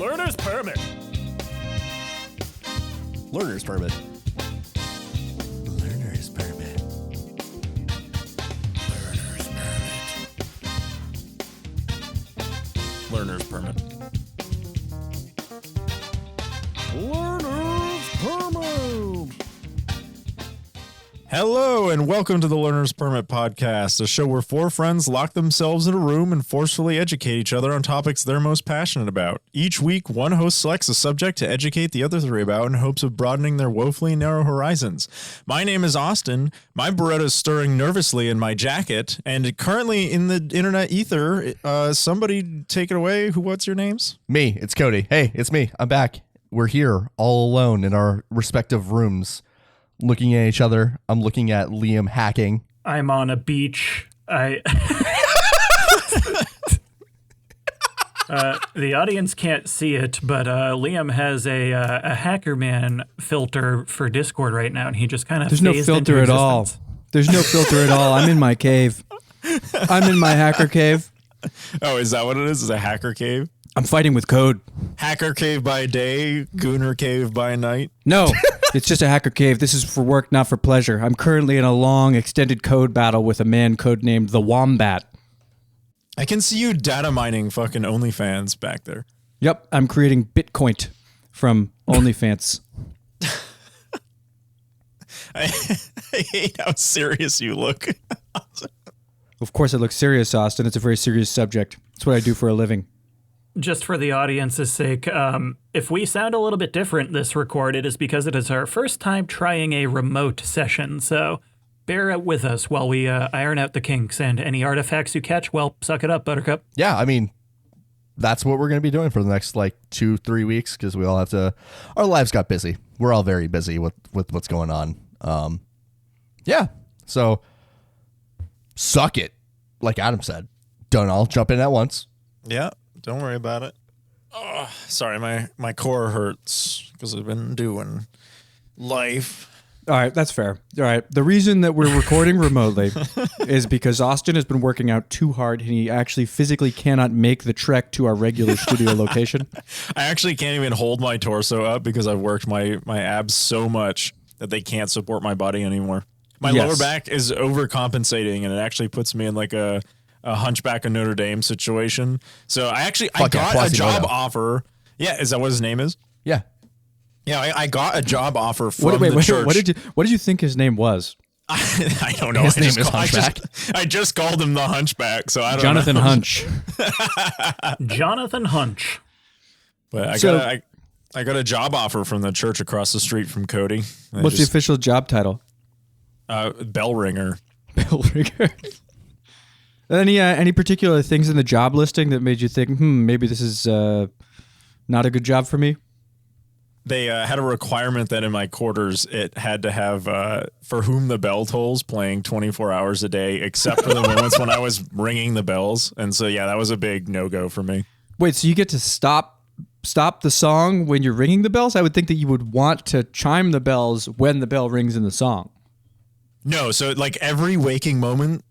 Learner's permit. Learner's permit. Learner's permit. Learner's permit. Learner's permit. Learner's permit. Hello and welcome to the Learner's Permit podcast, a show where four friends lock themselves in a room and forcefully educate each other on topics they're most passionate about. Each week, one host selects a subject to educate the other three about in hopes of broadening their woefully narrow horizons. My name is Austin. My Beretta is stirring nervously in my jacket, and currently in the internet ether, somebody take it away. What's your names? Me, it's Kody. Hey, it's me. I'm back. We're here all alone in our respective rooms, looking at each other. I'm looking at Liam hacking. I'm on a beach. The audience can't see it, but Liam has a Hacker Man filter for Discord right now, and he just kind of There's no filter at all. There's no filter at all. I'm in my cave. I'm in my hacker cave. Oh, is that what it is? Is it a hacker cave? I'm fighting with code. Hacker cave by day, gooner cave by night? No, it's just a hacker cave. This is for work, not for pleasure. I'm currently in a long, extended code battle with a man codenamed the Wombat. I can see you data mining fucking OnlyFans back there. Yep, I'm creating Bitcoin from OnlyFans. I hate how serious you look. Of course, I look serious, Austin. It's a very serious subject. It's what I do for a living. Just for the audience's sake, if we sound a little bit different this record, it is because it is our first time trying a remote session. So bear with us while we iron out the kinks, and any artifacts you catch, well, suck it up, Buttercup. Yeah, I mean, that's what we're going to be doing for the next 2-3 weeks, because we all have to. Our lives got busy. We're all very busy with what's going on. Yeah, so suck it, like Adam said. Don't all jump in at once. Yeah. Don't worry about it. Oh, sorry, my core hurts because I've been doing life. All right, that's fair. All right, the reason that we're recording remotely is because Austin has been working out too hard and he actually physically cannot make the trek to our regular studio location. I actually can't even hold my torso up because I've worked my abs so much that they can't support my body anymore. My lower back is overcompensating, and it actually puts me in like a Hunchback of Notre Dame situation. So I got a job offer. Yeah, is that what his name is? Yeah. Yeah, I got a job offer from the church. What did you think his name was? I don't know. His name is Hunchback. I just called him the Hunchback, so I don't Jonathan know. Hunch. Jonathan Hunch. But I got a job offer from the church across the street from Kody. What's the official job title? Bell ringer. Bell ringer. Any particular things in the job listing that made you think, maybe this is not a good job for me? They had a requirement that in my quarters it had to have For Whom the Bell Tolls playing 24 hours a day, except for the moments when I was ringing the bells. And so, yeah, that was a big no-go for me. Wait, so you get to stop the song when you're ringing the bells? I would think that you would want to chime the bells when the bell rings in the song. No, so like every waking moment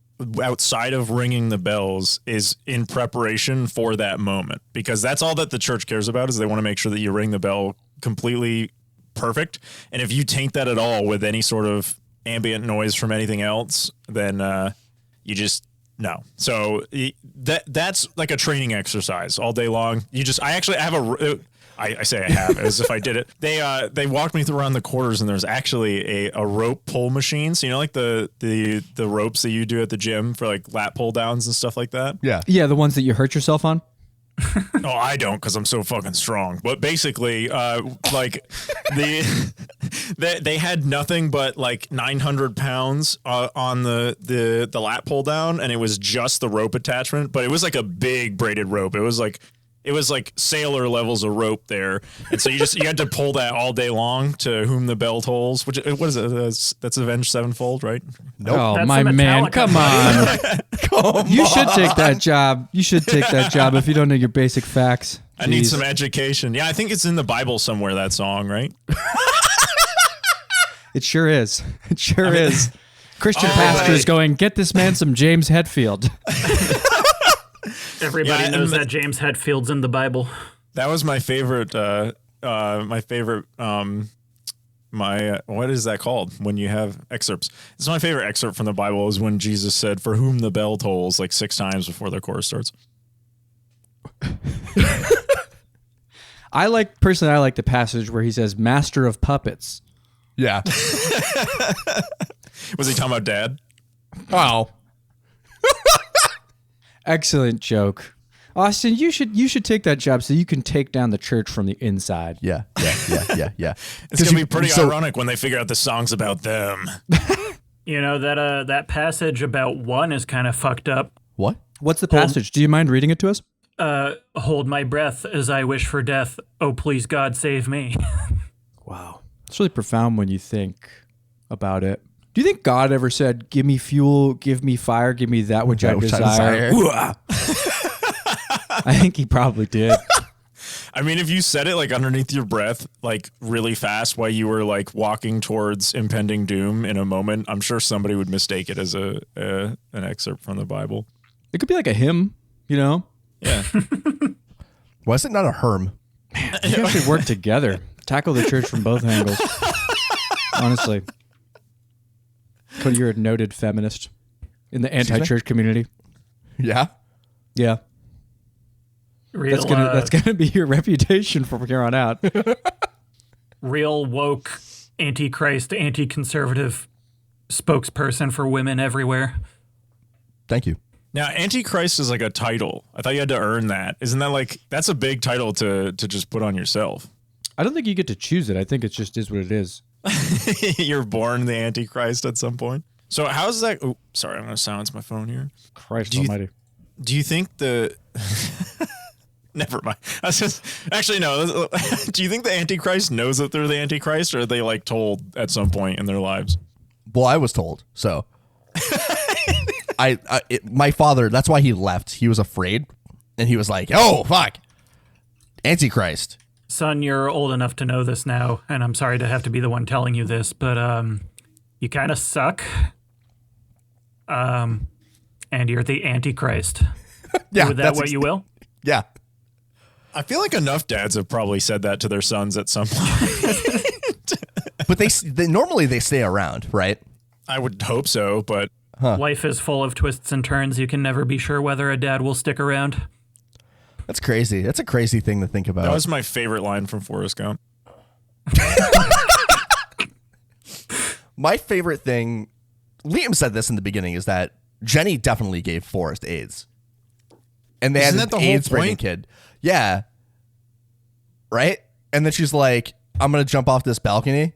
outside of ringing the bells is in preparation for that moment, because that's all that the church cares about, is they want to make sure that you ring the bell completely perfect. And if you taint that at all with any sort of ambient noise from anything else, then you just no. So that's like a training exercise all day long. I say I have as if I did it. They walked me through around the quarters, and there's actually a rope pull machine. So, you know, like the ropes that you do at the gym for like lat pull downs and stuff like that. Yeah. Yeah, the ones that you hurt yourself on. No, I don't, because I'm so fucking strong. But basically, like they had nothing but like 900 pounds on the lat pull down, and it was just the rope attachment. But it was like a big braided rope. It was like sailor levels of rope there. And so you had to pull that all day long to Whom the Bell Tolls, which, what is it? That's Avenged Sevenfold, right? Nope. Oh, That's my man. Come on. You should take that job. You should take that job if you don't know your basic facts. I need some education. Yeah, I think it's in the Bible somewhere, that song, right? It sure is. It sure is. Christian pastors going, get this man some James Hetfield. Everybody knows that James Hetfield's in the Bible. That was my favorite. My favorite. What is that called when you have excerpts? It's my favorite excerpt from the Bible is when Jesus said, "For whom the bell tolls," like 6 times before the chorus starts. I like the passage where he says, "Master of puppets." Yeah. Was he talking about Dad? Oh. Excellent joke. Austin, you should take that job so you can take down the church from the inside. Yeah. It's gonna be pretty ironic when they figure out the song's about them. You know, that passage about one is kind of fucked up. What? What's the passage? Do you mind reading it to us? Hold my breath as I wish for death. Oh, please, God, save me. Wow. It's really profound when you think about it. Do you think God ever said, "Give me fuel, give me fire, give me that which I desire"? I think he probably did. I mean, if you said it like underneath your breath, like really fast while you were like walking towards impending doom in a moment, I'm sure somebody would mistake it as an excerpt from the Bible. It could be like a hymn, you know? Yeah. Why is it not a herm? Man, you actually work together. Tackle the church from both angles. Honestly. Cody, you're a noted feminist in the anti-church community. Yeah. Yeah. Real, That's gonna be your reputation from here on out. real woke, anti-Christ, anti-conservative spokesperson for women everywhere. Thank you. Now, Antichrist is like a title. I thought you had to earn that. Isn't that like, that's a big title to just put on yourself? I don't think you get to choose it. I think it just is what it is. You're born the Antichrist at some point. So how's that? Oh, sorry, I'm going to silence my phone here. Christ almighty. Do you think the... Never mind. I was just, actually, no. Do you think the Antichrist knows that they're the Antichrist, or are they like told at some point in their lives? Well, I was told, so... my father, that's why he left. He was afraid, and he was like, "Oh, fuck, Antichrist." Son, you're old enough to know this now, and I'm sorry to have to be the one telling you this, but you kind of suck. And you're the Antichrist. Yeah, Do with that what you will. Yeah. I feel like enough dads have probably said that to their sons at some point. But they normally they stay around, right? I would hope so, but... Life is full of twists and turns. You can never be sure whether a dad will stick around. That's crazy. That's a crazy thing to think about. That was my favorite line from Forrest Gump. My favorite thing, Liam said this in the beginning, is that Jenny definitely gave Forrest AIDS. And they Isn't had that an the whole AIDS-breaking point? kid. Yeah. Right? And then she's like, "I'm going to jump off this balcony."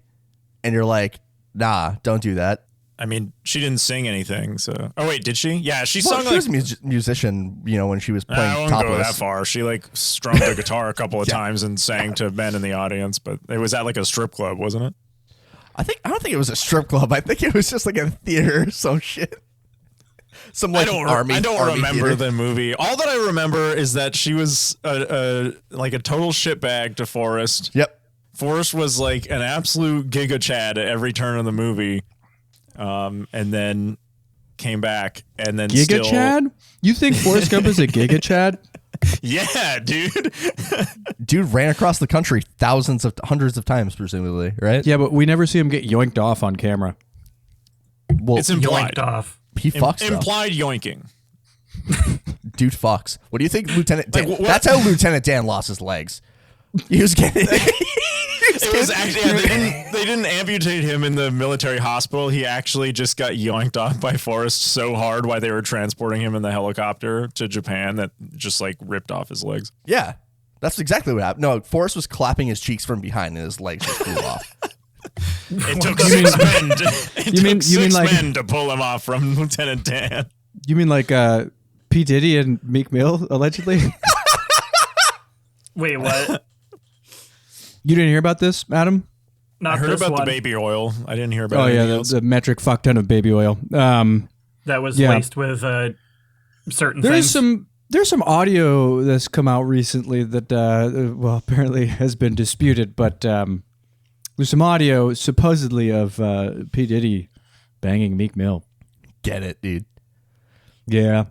And you're like, "Nah, don't do that." I mean, she didn't sing anything, so... Oh, wait, did she? Yeah, she Well, sung she like... was a musician, when she was I playing won't go topless. that far. She like strummed the guitar a couple of times and sang to men in the audience, but it was at like a strip club, wasn't it? I don't think it was a strip club. I think it was just like a theater or some shit. Some like army. I don't army remember theater. the movie. All that I remember is that she was like a total shitbag to Forrest. Yep. Forrest was like an absolute giga chad at every turn of the movie, and then came back and then Giga still, Chad? You think Forrest Gump is a Giga Chad? Yeah, dude. Dude ran across the country hundreds of times, presumably, right? Yeah, but we never see him get yoinked off on camera. Well, It's implied. Yoinked off. he fucks though. Implied yoinking. Dude fucks. What do you think, Lieutenant Dan? Like, what- That's how Lieutenant Dan lost his legs. He was getting. It was actually they didn't amputate him in the military hospital. He actually just got yoinked off by Forrest so hard while they were transporting him in the helicopter to Japan that just like ripped off his legs. Yeah, that's exactly what happened. No, Forrest was clapping his cheeks from behind, and his legs just flew off. It took six men. It took six like- men to pull him off from Lieutenant Dan. You mean like P. Diddy and Meek Mill, allegedly? Wait, what? You didn't hear about this, Adam? Not I heard this about one. the baby oil. I didn't hear about Oh, yeah, anything else. the metric fuck ton of baby oil. That was Yeah. laced with certain There's things. there's some audio that's come out recently that well apparently has been disputed, but there's some audio supposedly of P. Diddy banging Meek Mill. Get it, dude. Yeah.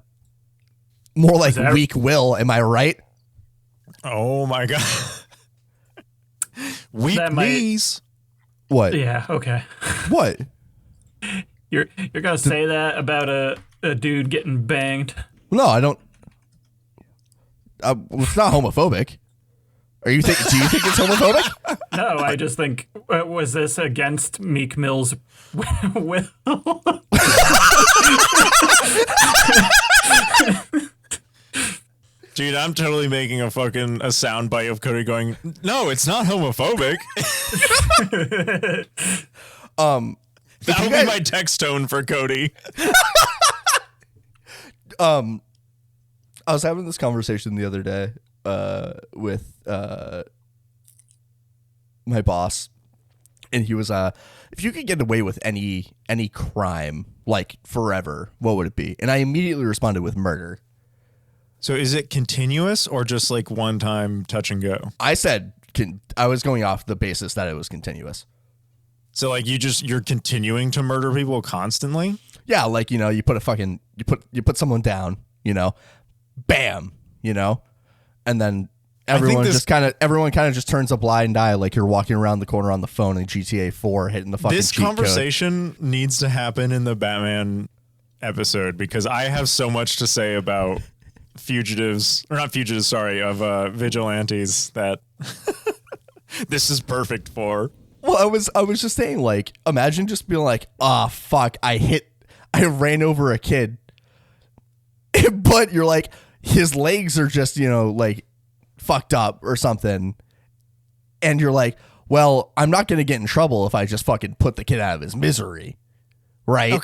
More like that- weak will. Am I right? Oh my god. Weak knees. What? Yeah. Okay. What? You're gonna say that about a dude getting banged? No, I don't. It's not homophobic. Do you think it's homophobic? No, I just think was this against Meek Mill's will? Dude, I'm totally making a sound bite of Kody going, no, it's not homophobic. That'll be my text tone for Kody. I was having this conversation the other day with my boss, and he was if you could get away with any crime like forever, what would it be? And I immediately responded with murder. So is it continuous or just like one time touch and go? I said I was going off the basis that it was continuous. So like you're continuing to murder people constantly? Yeah, like, you know, you put someone down, you know, bam, you know, and then everyone kind of just turns a blind eye, like you're walking around the corner on the phone in GTA 4 hitting the fucking This cheat conversation needs to happen in the Batman episode because I have so much to say about vigilantes that this is perfect for. Well, I was just saying, like, imagine just being like, fuck, I ran over a kid. But you're like, his legs are just, you know, like fucked up or something. And you're like, well, I'm not going to get in trouble if I just fucking put the kid out of his misery. Right.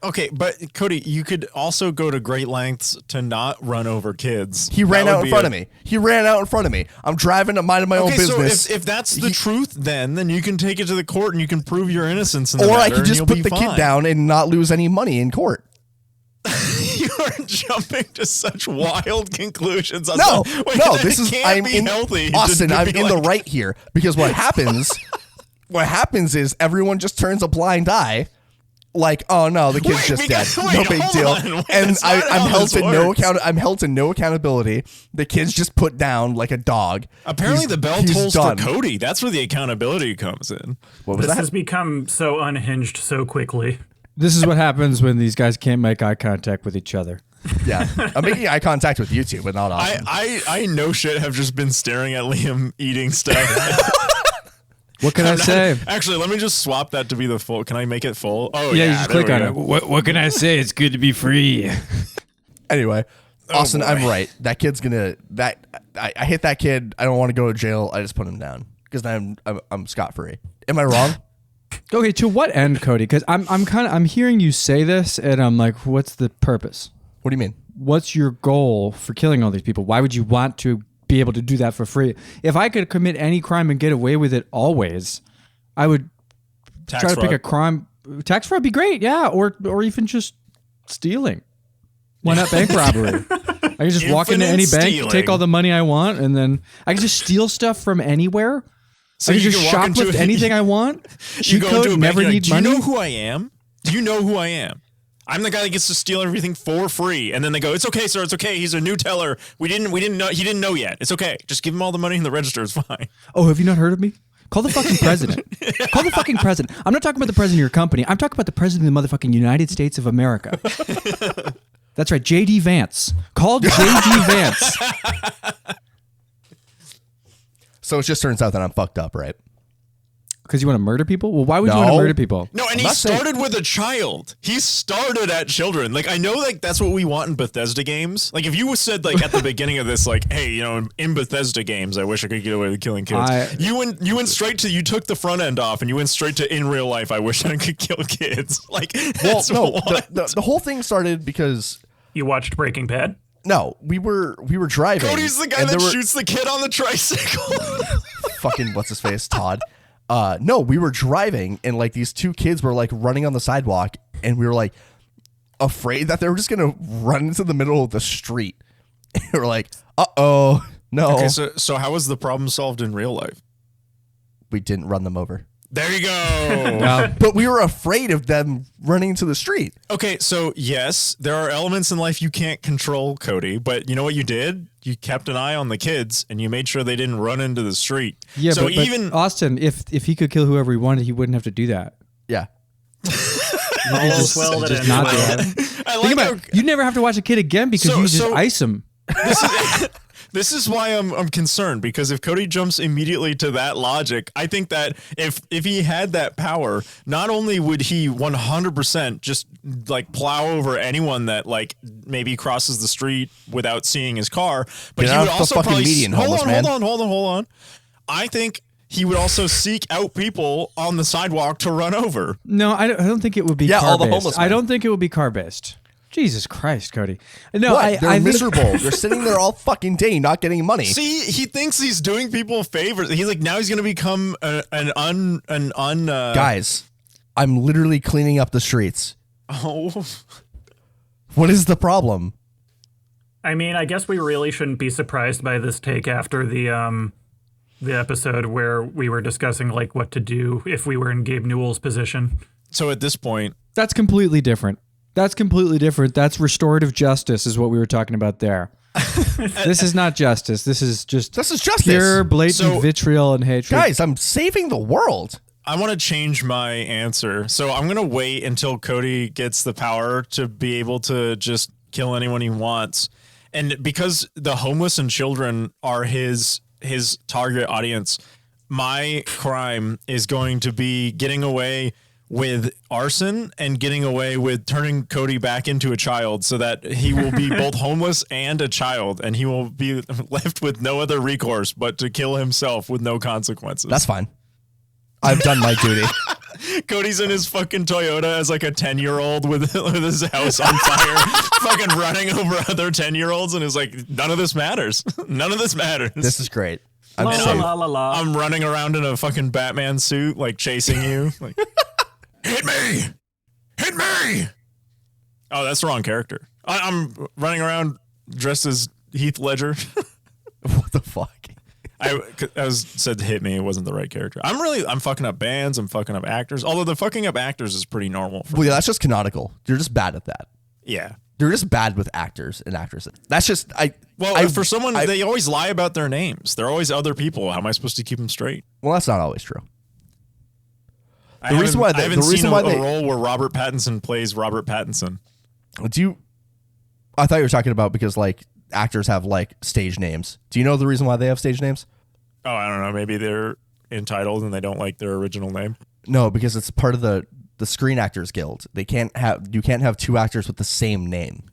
Okay. But Kody, you could also go to great lengths to not run over kids. He ran out in front of me. I'm driving to minding my own business. So if that's the truth, then you can take it to the court and you can prove your innocence. Or I could just put the kid down and not lose any money in court. You are jumping to such wild conclusions. No, I'm healthy. Austin, I'm in the right here because what happens is everyone just turns a blind eye. Like, oh no, the kid's just dead. No big deal. And I'm held to no accountability. The kid's just put down like a dog. Apparently the bell tolls for Kody. That's where the accountability comes in. What was this that? has become so unhinged so quickly. This is what happens when these guys can't make eye contact with each other. Yeah. I'm making eye contact with you two, but not Austin. I no shit have just been staring at Liam eating stuff. What can I say? Actually, let me just swap that to be the full. Can I make it full? Oh, yeah, you just click on it. What can I say? It's good to be free. Anyway, Austin, I'm right. That kid's gonna. I hit that kid. I don't want to go to jail. I just put him down because I'm scot free. Am I wrong? Okay, to what end, Kody? Because I'm hearing you say this, and I'm like, what's the purpose? What do you mean? What's your goal for killing all these people? Why would you want to be able to do that for free? If I could commit any crime and get away with it always, I would try to pick a crime. Tax fraud would be great, yeah, or even just stealing. Why not bank robbery? I can just walk into any bank, take all the money I want, and then I can just steal stuff from anywhere. So I can just shoplift anything I want. You go into a never bank, need do money. you know who I am? Do you know who I am? I'm the guy that gets to steal everything for free, and then they go, "It's okay, sir. It's okay. He's a new teller. We didn't know. He didn't know yet. It's okay. Just give him all the money in the register. It's fine." Oh, have you not heard of me? Call the fucking president. Call the fucking president. I'm not talking about the president of your company. I'm talking about the president of the motherfucking United States of America. That's right, J.D. Vance. Call J.D. Vance. So it just turns out that I'm fucked up, right? Because you want to murder people? Well, why would you want to murder people? No, and he started with a child. He started at children. Like, I know, like, that's what we want in Bethesda games. Like, if you said, like, at the beginning of this, like, hey, you know, in Bethesda games, I wish I could get away with killing kids. You went straight to, you took the front end off, and you went straight to in real life, I wish I could kill kids. Like, that's the whole thing started because you watched Breaking Bad. No, we were driving. Kody's the guy that shoots the kid on the tricycle. Fucking what's his face, Todd. No, we were driving and like these two kids were like running on the sidewalk and we were like afraid that they were just going to run into the middle of the street. And we were like, no. Okay, so how was the problem solved in real life? We didn't run them over. There you go. But we were afraid of them running into the street. Okay, so yes, there are elements in life you can't control, Kody, but you know what you did? You kept an eye on the kids and you made sure they didn't run into the street. Yeah, so but even Austin, if he could kill whoever he wanted, he wouldn't have to do that. Yeah. All's well that ends not do well. that. I Think like about it. You never have to watch a kid again because you just ice him. This is why I'm concerned, because if Kody jumps immediately to that logic, I think that if he had that power, not only would he 100% just like plow over anyone that like maybe crosses the street without seeing his car, but he would also probably hold on. I think he would also seek out people on the sidewalk to run over. No, I don't think it would be car all the based. homeless men. I don't think it would be car based. Jesus Christ, Cody. No, What? They're I think- miserable. They're sitting there all fucking day not getting money. See, he thinks he's doing people favors. He's like, now he's going to become Guys, I'm literally cleaning up the streets. Oh, What is the problem? I mean, I guess we really shouldn't be surprised by this take after the episode where we were discussing like what to do if we were in Gabe Newell's position. so at this point, That's completely different. That's restorative justice is what we were talking about there. This is not justice. This is justice. Pure, blatant vitriol and hatred. Guys, I'm saving the world. I want to change my answer. So I'm going to wait until Kody gets the power to be able to just kill anyone he wants. And because the homeless and children are his target audience, my crime is going to be getting away with arson and getting away with turning Kody back into a child so that he will be both homeless and a child, and he will be left with no other recourse but to kill himself with no consequences. That's fine. I've done my duty. Cody's in his fucking Toyota as like a 10-year-old with his house on fire, fucking running over other 10-year-olds, and is like, none of this matters. None of this matters. This is great. I'm La, safe. la, la, la. I'm running around in a fucking Batman suit, like chasing you. Like, hit me! Hit me! Oh, that's the wrong character. I'm running around dressed as Heath Ledger. What the fuck? I said hit me. It wasn't the right character. I'm fucking up bands. I'm fucking up actors. Although the fucking up actors is pretty normal. Well, yeah, that's just canonical. You're just bad at that. Yeah. You're just bad with actors and actresses. That's just For someone, they always lie about their names. They're always other people. How am I supposed to keep them straight? Well, that's not always true. I haven't seen a role where Robert Pattinson plays Robert Pattinson. I thought you were talking about because like actors have like stage names. Do you know the reason why they have stage names? Oh, I don't know. Maybe they're entitled and they don't like their original name. No, because it's part of the Screen Actors Guild. You can't have two actors with the same name.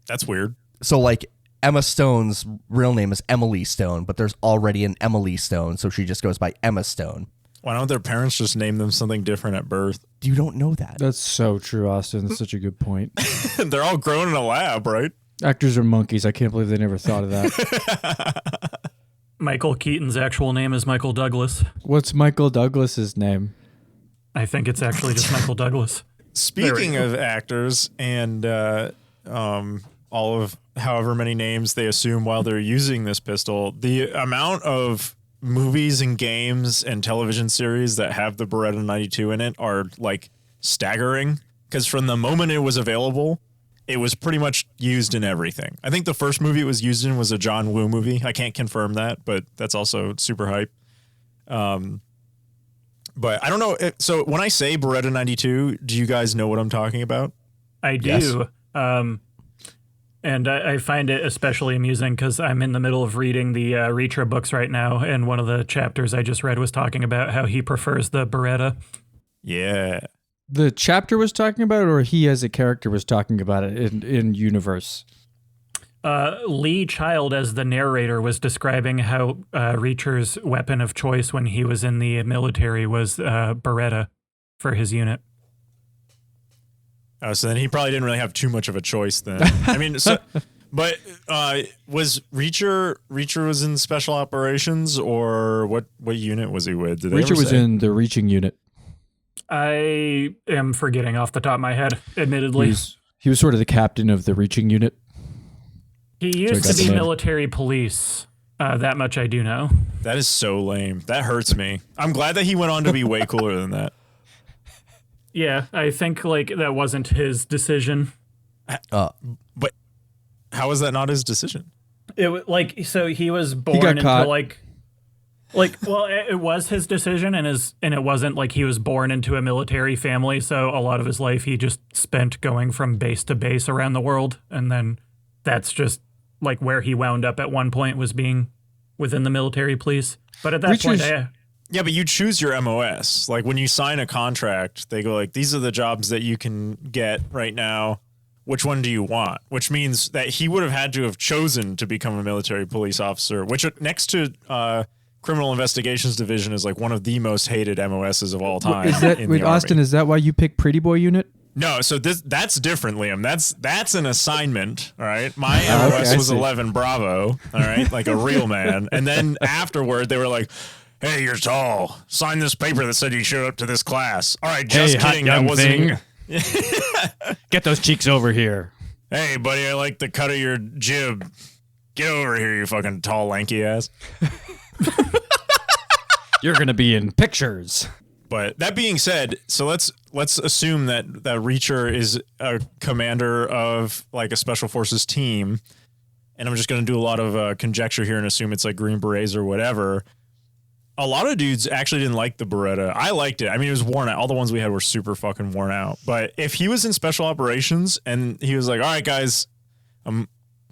That's weird. So like Emma Stone's real name is Emily Stone, but there's already an Emily Stone, so she just goes by Emma Stone. Why don't their parents just name them something different at birth? You don't know that. That's so true, Austin. That's such a good point. They're all grown in a lab, right? Actors are monkeys. I can't believe they never thought of that. Michael Keaton's actual name is Michael Douglas. What's Michael Douglas's name? I think it's actually just Michael Douglas. Speaking of actors and all of however many names they assume while they're using this pistol, the amount of movies and games and television series that have the Beretta 92 in it are like staggering, because from the moment it was available, it was pretty much used in everything. I think the first movie it was used in was a John Woo movie. I can't confirm that, but that's also super hype. But I don't know. So when I say Beretta 92, do you guys know what I'm talking about? I do. Yes. And I find it especially amusing because I'm in the middle of reading the Reacher books right now, and one of the chapters I just read was talking about how he prefers the Beretta. Yeah. The chapter was talking about it, or he as a character was talking about it in universe? Lee Child, as the narrator, was describing how Reacher's weapon of choice when he was in the military was Beretta for his unit. Oh, so then he probably didn't really have too much of a choice then. I mean, but was Reacher was in special operations, or what unit was he with? Did they Reacher ever was say? in the reaching unit. I am forgetting off the top of my head, admittedly. He was sort of the captain of the reaching unit. He used to be military police. That much I do know. That is so lame. That hurts me. I'm glad that he went on to be way cooler than that. Yeah, I think like that wasn't his decision. But how was that not his decision? So he was born got into caught. well, it was his decision, and it wasn't like he was born into a military family. So a lot of his life he just spent going from base to base around the world, and then that's just like where he wound up at one point was being within the military police. But at that point, yeah, but you choose your MOS. Like when you sign a contract, they go like, these are the jobs that you can get right now. Which one do you want? Which means that he would have had to have chosen to become a military police officer, which next to Criminal Investigations Division is like one of the most hated MOSs of all time. Is that, wait, Austin, is that why you picked Pretty Boy Unit? No, so that's different, Liam. That's an assignment, all right? My MOS was 11 Bravo, all right? Like a real man. And then afterward, they were like, hey, you're tall. Sign this paper that said you showed up to this class. All right, just kidding. That wasn't... Get those cheeks over here. Hey, buddy, I like the cut of your jib. Get over here, you fucking tall, lanky ass. You're going to be in pictures. But that being said, so let's assume that Reacher is a commander of like a special forces team, and I'm just going to do a lot of conjecture here and assume it's like Green Berets or whatever. A lot of dudes actually didn't like the Beretta. I liked it. I mean, it was worn out. All the ones we had were super fucking worn out. But if he was in special operations and he was like, all right, guys, I'm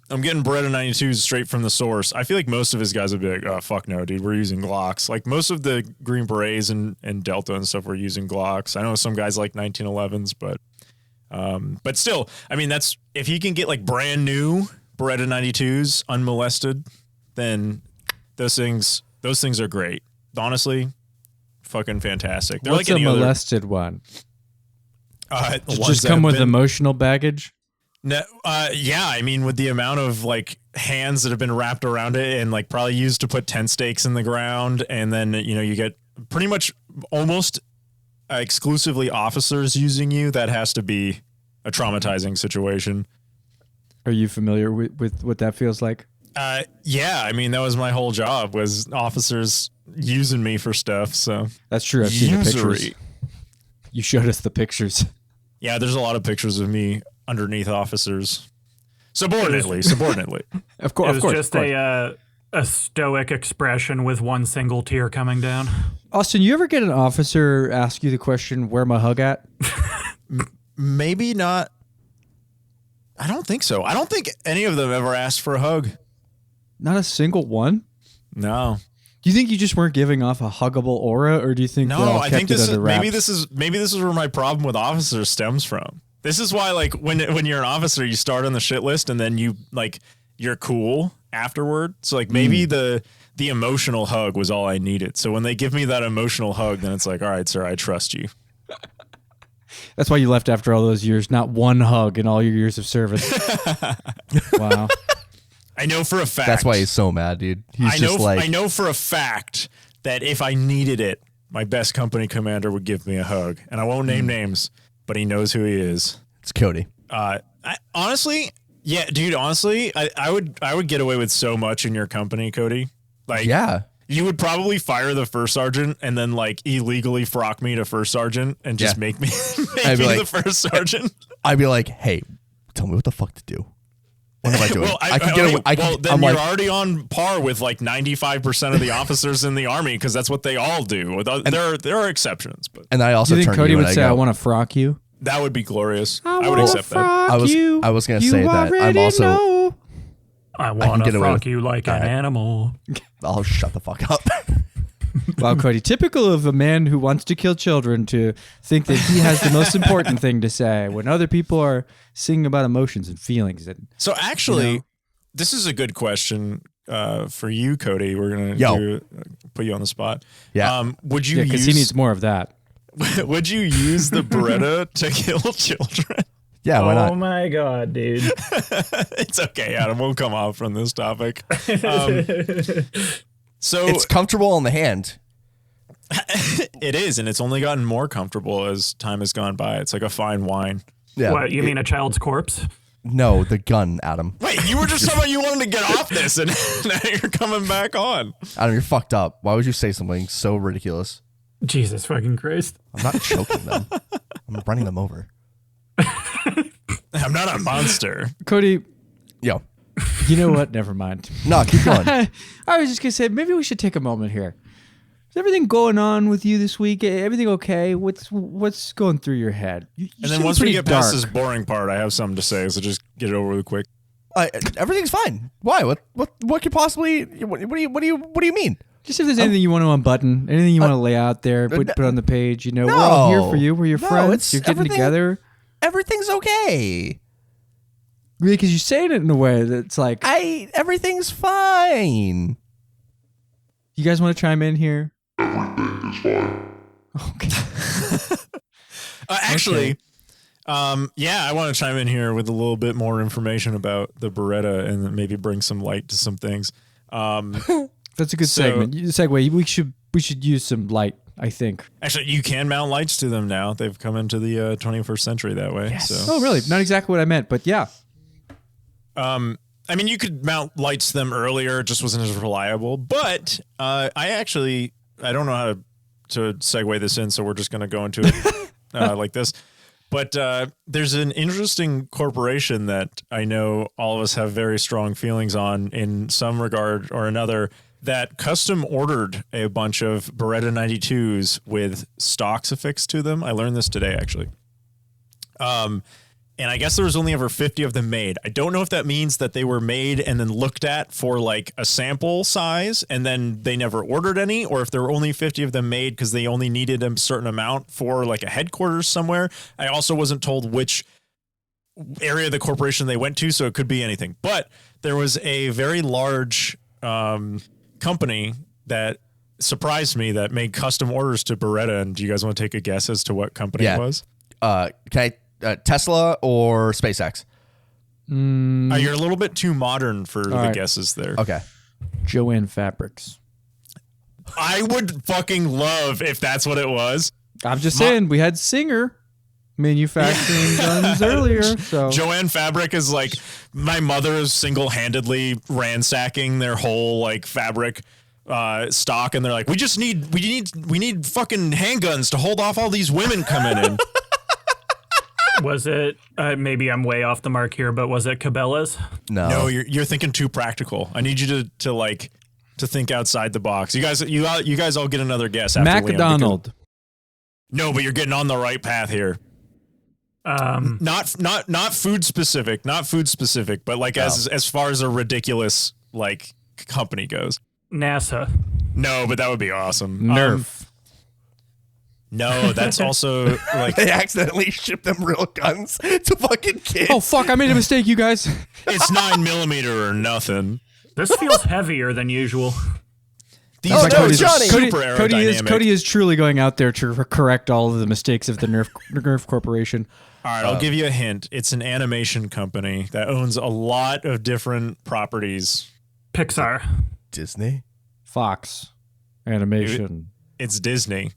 getting Beretta 92s straight from the source, I feel like most of his guys would be like, oh, fuck no, dude, we're using Glocks. Like most of the Green Berets and Delta and stuff were using Glocks. I know some guys like 1911s, but still, I mean, that's, if he can get like brand new Beretta 92s unmolested, then those things are great. Honestly, fucking fantastic. They're What's like a molested one? Just come with emotional baggage? No, yeah, I mean, with the amount of like hands that have been wrapped around it and like probably used to put tent stakes in the ground, and then you get pretty much almost exclusively officers using you, that has to be a traumatizing situation. Are you familiar with what that feels like? Yeah, I mean, that was my whole job, was officers using me for stuff. So that's true. I've seen the pictures. You showed us the pictures. Yeah, there's a lot of pictures of me underneath officers, subordinately. Of course, it was just a stoic expression with one single tear coming down. Austin, you ever get an officer ask you the question, "Where my hug at?" Maybe not. I don't think so. I don't think any of them ever asked for a hug. Not a single one? No. Do you think you just weren't giving off a huggable aura, or do you think I think this is maybe this is where my problem with officers stems from. This is why, like, when you're an officer, you start on the shit list and then you're cool afterward. So like maybe the emotional hug was all I needed. So when they give me that emotional hug, then it's like, all right, sir, I trust you. That's why you left after all those years. Not one hug in all your years of service. Wow. I know for a fact. That's why he's so mad, dude. I know for a fact that if I needed it, my best company commander would give me a hug. And I won't name names, but he knows who he is. It's Kody. Honestly, yeah, dude, I would get away with so much in your company, Kody. Like, yeah. You would probably fire the first sergeant and then like illegally frock me to first sergeant and just make me the first sergeant. I'd be like, hey, tell me what the fuck to do. What am I doing? Well, then you're already on par with like 95% of the officers in the army, because that's what they all do. There are exceptions, but and I also do you think Kody would say, "I want to frock you"? That would be glorious. I would accept that. I was going to say that. I'm also. I want to frock you like an animal. I'll shut the fuck up. Wow, Kody, typical of a man who wants to kill children to think that he has the most important thing to say when other people are singing about emotions and feelings. So actually, this is a good question for you, Kody. We're going to put you on the spot. Yeah. Would you because he needs more of that. Would you use the Beretta to kill children? Yeah, why not? Oh my God, dude. It's okay, Adam. We'll come off from this topic. So it's comfortable on the hand. It is, and it's only gotten more comfortable as time has gone by. It's like a fine wine. Yeah. What, you mean a child's corpse? No, the gun, Adam. Wait, you were just talking about you wanted to get off this, and now you're coming back on. Adam, you're fucked up. Why would you say something so ridiculous? Jesus fucking Christ. I'm not choking them. I'm running them over. I'm not a monster. Kody, Yo. you know what? Never mind. No, keep going. I was just gonna say maybe we should take a moment here. Is everything going on with you this week? Everything okay? What's going through your head? You And then seem once we pretty get past dark. this boring part, I have something to say, so just get it over really quick. Everything's fine. Why? What could possibly? What do you mean? Just if there's anything you want to unbutton, anything you want to lay out there, put on the page. You know, no. we're all here for you. We're your No, friends. it's You're getting everything- together. Everything's okay. Because you're saying it in a way that's like, Everything's fine. you guys want to chime in here? Everything is fine. Okay. Actually, yeah, I want to chime in here with a little bit more information about the Beretta and maybe bring some light to some things. That's a good segment. Segue. We should use some light, I think. Actually, you can mount lights to them now. They've come into the 21st century that way. Yes. So. Oh, really? Not exactly what I meant, but yeah. I mean, you could mount lights to them earlier. It just wasn't as reliable. But I don't know how to segue this in, so we're just going to go into it like this. But there's an interesting corporation that I know all of us have very strong feelings on in some regard or another that custom ordered a bunch of Beretta 92s with stocks affixed to them. I learned this today, actually. And I guess there was only ever 50 of them made. I don't know if that means that they were made and then looked at for like a sample size and then they never ordered any, or if there were only 50 of them made because they only needed a certain amount for like a headquarters somewhere. I also wasn't told which area of the corporation they went to, so it could be anything. But there was a very large company that surprised me that made custom orders to Beretta. And do you guys want to take a guess as to what company it was? Tesla or SpaceX? You're a little bit too modern for the right. guesses there. Okay. Joanne Fabrics. I would fucking love if that's what it was. I'm just saying, we had Singer manufacturing guns earlier. So Joanne Fabric is like, my mother is single-handedly ransacking their whole like fabric stock, and they're like, we need fucking handguns to hold off all these women coming in. Was it, maybe I'm way off the mark here, but was it Cabela's? No, you're thinking too practical. I need you to think outside the box. You guys all get another guess after Liam, McDonald. No, but you're getting on the right path here. Not food specific, but like as far as a ridiculous like company goes. NASA. No, but that would be awesome. Nerf. No, that's also like They accidentally shipped them real guns to fucking kids. Oh, fuck. I made a mistake, you guys. it's 9mm or nothing. This feels heavier than usual. These Oh, no, guns are Johnny. super aerodynamic. Cody is truly going out there to correct all of the mistakes of the Nerf Corporation. All right, I'll give you a hint. It's an animation company that owns a lot of different properties. Pixar. Disney? Fox Animation. It's Disney.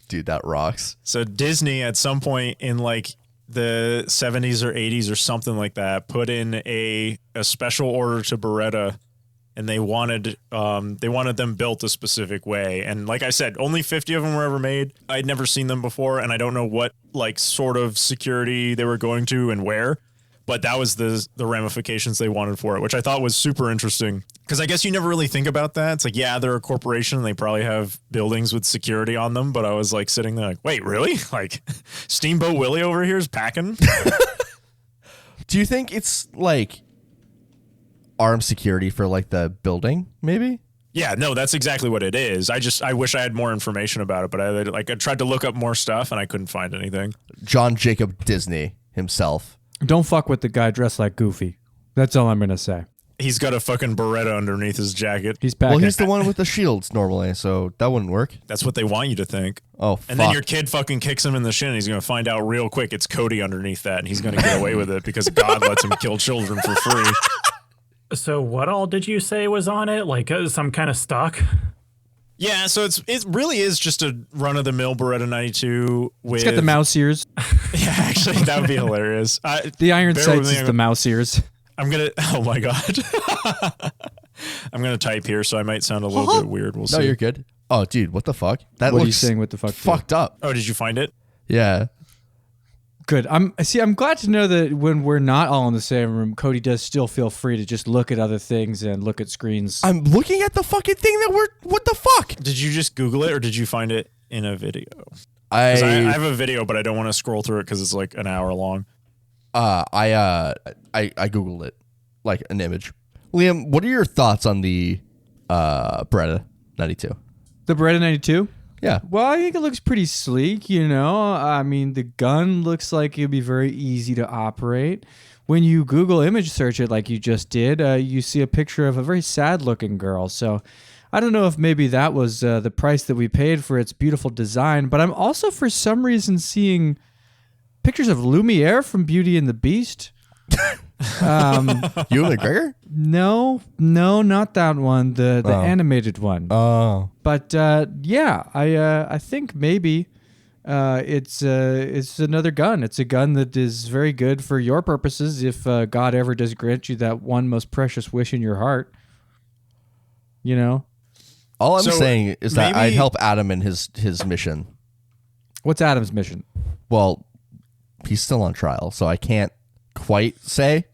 Dude, that rocks. So Disney at some point in like the 70s or 80s or something like that put in a special order to Beretta, and they wanted them built a specific way. And like I said, only 50 of them were ever made. I'd never seen them before, and I don't know what like sort of security they were going to and where, but that was the ramifications they wanted for it, which I thought was super interesting. Because I guess you never really think about that. It's like, yeah, they're a corporation and they probably have buildings with security on them. But I was like sitting there like, wait, really? Like Steamboat Willie over here is packing? Do you think it's like armed security for like the building, maybe? Yeah, no, that's exactly what it is. I wish I had more information about it, but I tried to look up more stuff and I couldn't find anything. John Jacob Disney himself. Don't fuck with the guy dressed like Goofy. That's all I'm going to say. He's got a fucking Beretta underneath his jacket. He's back. Well, he's the one with the shields normally, so that wouldn't work. That's what they want you to think. Oh, And then your kid fucking kicks him in the shin, and he's going to find out real quick it's Kody underneath that, and he's going to get away with it because God lets him kill children for free. So what all did you say was on it? Like some kind of stock? Yeah, so it really is just a run of the mill Beretta 92 with. It's got the mouse ears. Yeah, actually, that would be hilarious. The iron bear with sights me, is the mouse ears. I'm gonna. Oh my god. I'm gonna type here, so I might sound a little bit weird. We'll see. No, you're good. Oh, dude, what the fuck? That What are you looks saying? What the fuck? fucked up. Oh, did you find it? Yeah. Good. I'm glad to know that when we're not all in the same room, Kody does still feel free to just look at other things and look at screens. I'm looking at the fucking thing what the fuck? Did you just Google it, or did you find it in a video? I 'Cause I have a video, but I don't want to scroll through it because it's like an hour long. I Googled it, like an image. Liam, what are your thoughts on the Beretta 92? The Beretta 92? Yeah. Well, I think it looks pretty sleek, you know. I mean, the gun looks like it'd be very easy to operate. When you Google image search it like you just did, you see a picture of a very sad-looking girl. So I don't know if maybe that was the price that we paid for its beautiful design, but I'm also for some reason seeing pictures of Lumiere from Beauty and the Beast. Ewan McGregor? No, not that one. The animated one. Oh. But yeah, I think maybe it's another gun. It's a gun that is very good for your purposes if God ever does grant you that one most precious wish in your heart. You know? All I'm So saying is that maybe- I'd help Adam in his mission. What's Adam's mission? Well, he's still on trial, so I can't quite say.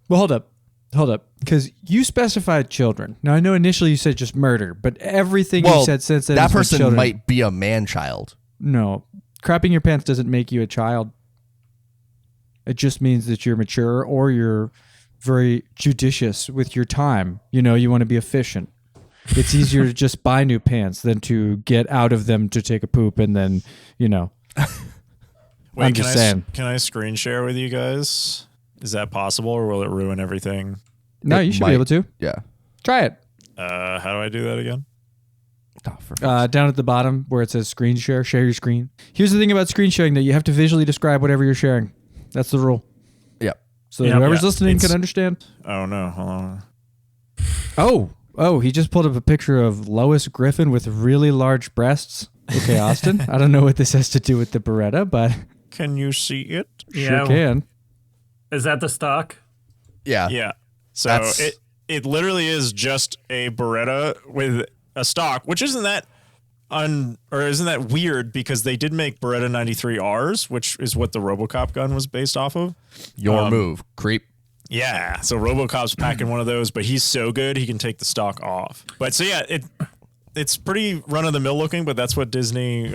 Well, hold up. Because you specified children. Now, I know initially you said just murder, but everything you said since then that has been person children. might be a man-child. No. Crapping your pants doesn't make you a child. It just means that you're mature or you're very judicious with your time. You know, you want to be efficient. It's easier to just buy new pants than to get out of them to take a poop and then, you know. Wait, I'm just saying. Can I screen share with you guys? Is that possible, or will it ruin everything? No, It you should might. be able to. Yeah. Try it. How do I do that again? Oh, for Down at the bottom where it says screen share your screen. Here's the thing about screen sharing that you have to visually describe whatever you're sharing. That's the rule. Yep. So Yeah. whoever's Yeah, listening it's- can understand. Oh no, hold on. Oh, he just pulled up a picture of Lois Griffin with really large breasts. Okay, Austin. I don't know what this has to do with the Beretta, but Can you see it? sure can. Is that the stock? Yeah. Yeah. So That's- it literally is just a Beretta with a stock, which isn't that isn't that weird, because they did make Beretta 93Rs, which is what the RoboCop gun was based off of. Your move, creep. Yeah, so RoboCop's packing one of those, but he's so good he can take the stock off. But so yeah, it's pretty run of the mill looking, but that's what Disney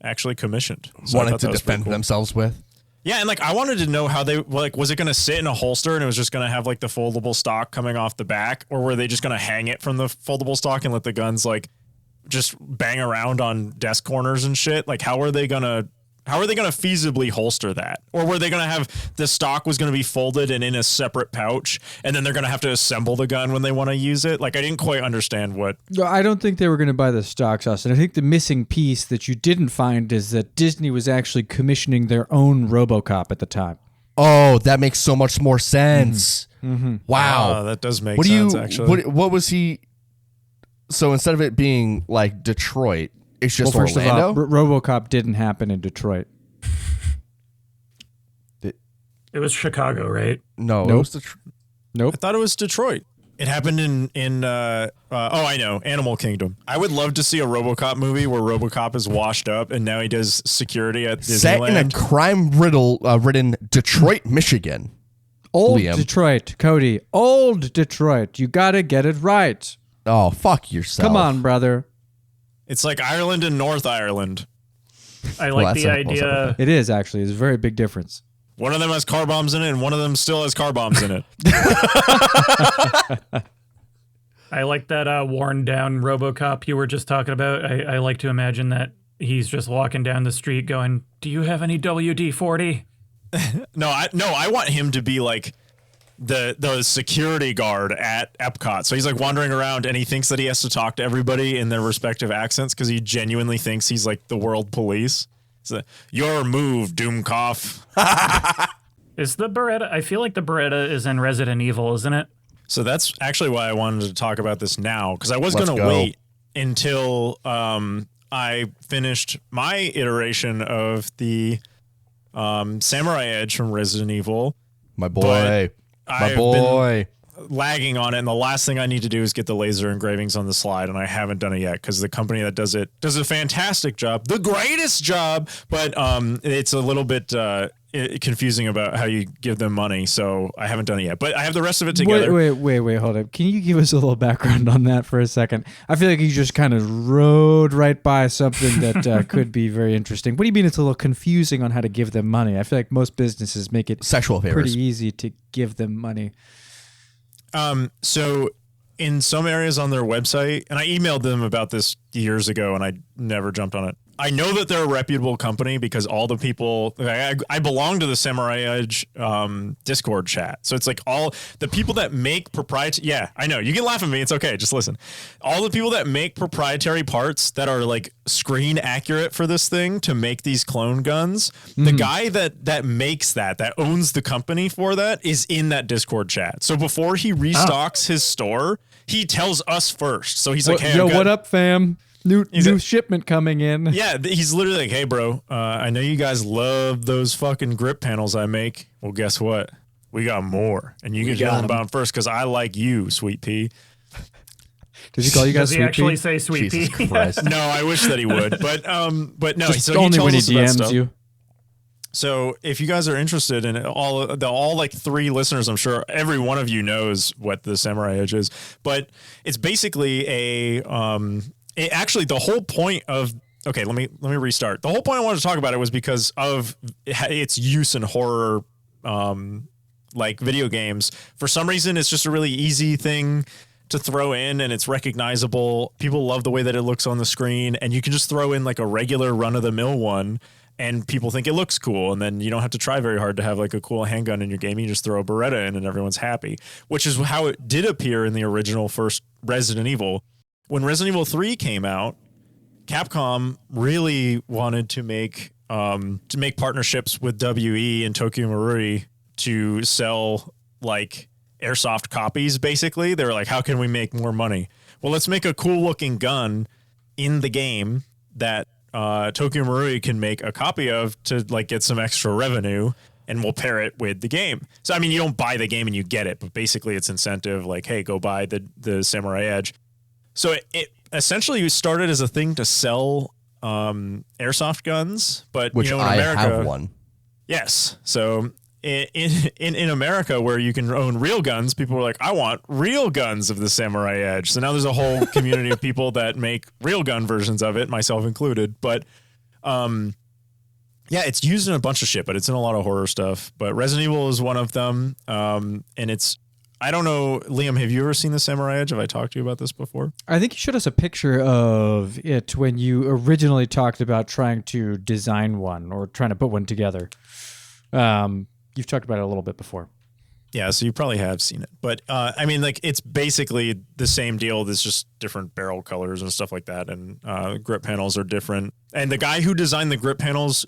actually commissioned. So I Wanted thought to that was pretty defend cool. themselves with. Yeah, and like I wanted to know how they was it going to sit in a holster and it was just going to have like the foldable stock coming off the back, or were they just going to hang it from the foldable stock and let the guns like just bang around on desk corners and shit? Like how are they going to feasibly holster that? Or were they going to have the stock was going to be folded and in a separate pouch, and then they're going to have to assemble the gun when they want to use it? Like I didn't quite understand what. No, I don't think they were going to buy the stocks, Austin. I think the missing piece that you didn't find is that Disney was actually commissioning their own RoboCop at the time. Oh, that makes so much more sense. Wow. That does make What do sense you? actually. What was he? So instead of it being like Detroit, it's just Well, first Orlando. of all, RoboCop didn't happen in Detroit. It was Chicago, right? No, it Nope. was Detroit. Nope. I thought it was Detroit. It happened in I know, Animal Kingdom. I would love to see a RoboCop movie where RoboCop is washed up and now he does security at Set in a Disneyland. crime-ridden Detroit, Michigan. Old Liam. Detroit, Kody. Old Detroit. You got to get it right. Oh, fuck yourself. Come on, brother. It's like Ireland and North Ireland. I like that's the a- well, idea. It is actually. It's a very big difference. One of them has car bombs in it and one of them still has car bombs in it. I like that worn down RoboCop you were just talking about. I like to imagine that he's just walking down the street going, "Do you have any WD-40?" No, I want him to be like the security guard at Epcot. So he's like wandering around and he thinks that he has to talk to everybody in their respective accents because he genuinely thinks he's like the world police. So, your move, Doomcoff. Is the Beretta? I feel like the Beretta is in Resident Evil, isn't it? So that's actually why I wanted to talk about this now, because I was Let's going to go. wait until I finished my iteration of the Samurai Edge from Resident Evil. My boy. I've been lagging on it, and the last thing I need to do is get the laser engravings on the slide, and I haven't done it yet because the company that does it does a fantastic job, the greatest job, but it's a little bit confusing about how you give them money, so I haven't done it yet. But I have the rest of it together. Wait, hold up. Can you give us a little background on that for a second? I feel like you just kind of rode right by something that could be very interesting. What do you mean it's a little confusing on how to give them money? I feel like most businesses make it sexual favors pretty easy to give them money. So in some areas on their website, and I emailed them about this years ago and I never jumped on it. I know that they're a reputable company because all the people, I belong to the Samurai Edge Discord chat. So it's like all the people that make proprietary, yeah, I know, you can laugh at me, it's okay, just listen. All the people that make proprietary parts that are like screen accurate for this thing to make these clone guns, the guy that makes that owns the company for that is in that Discord chat. So before he restocks his store, he tells us first. So he's like, hey, yo, what up, fam? New shipment coming in. Yeah, he's literally like, hey, bro, I know you guys love those fucking grip panels I make. Well, guess what? We got more. And you can know about them first because I like you, Sweet Pea. Does he call you guys Sweet Pea? Does he actually say Sweet Pea? Jesus Christ. No, I wish that he would. But no, just so only he when he tells us about DMs stuff. you. So if you guys are interested in it, all like 3 listeners, I'm sure every one of you knows what the Samurai Edge is. But it's basically actually, the whole point of let me restart. The whole point I wanted to talk about it was because of its use in horror, like video games. For some reason, it's just a really easy thing to throw in, and it's recognizable. People love the way that it looks on the screen, and you can just throw in like a regular run of the mill one, and people think it looks cool, and then you don't have to try very hard to have like a cool handgun in your game. You just throw a Beretta in, and everyone's happy. Which is how it did appear in the original first Resident Evil. When Resident Evil 3 came out, Capcom really wanted to make partnerships with WE and Tokyo Marui to sell like airsoft copies. Basically, they were like, how can we make more money? Well, let's make a cool looking gun in the game that Tokyo Marui can make a copy of to like get some extra revenue, and we'll pair it with the game. So I mean, you don't buy the game and you get it, but basically it's incentive, like, hey, go buy the Samurai Edge. So it essentially started as a thing to sell airsoft guns, but which in I America, have one. Yes. So in America, where you can own real guns, people were like, I want real guns of the Samurai Edge. So now there's a whole community of people that make real gun versions of it, myself included. But yeah, it's used in a bunch of shit, but it's in a lot of horror stuff. But Resident Evil is one of them, and it's. I don't know, Liam, have you ever seen the Samurai Edge? Have I talked to you about this before? I think you showed us a picture of it when you originally talked about trying to design one or trying to put one together. You've talked about it a little bit before. Yeah, so you probably have seen it. But, I mean, like, it's basically the same deal. There's just different barrel colors and stuff like that, and grip panels are different. And the guy who designed the grip panels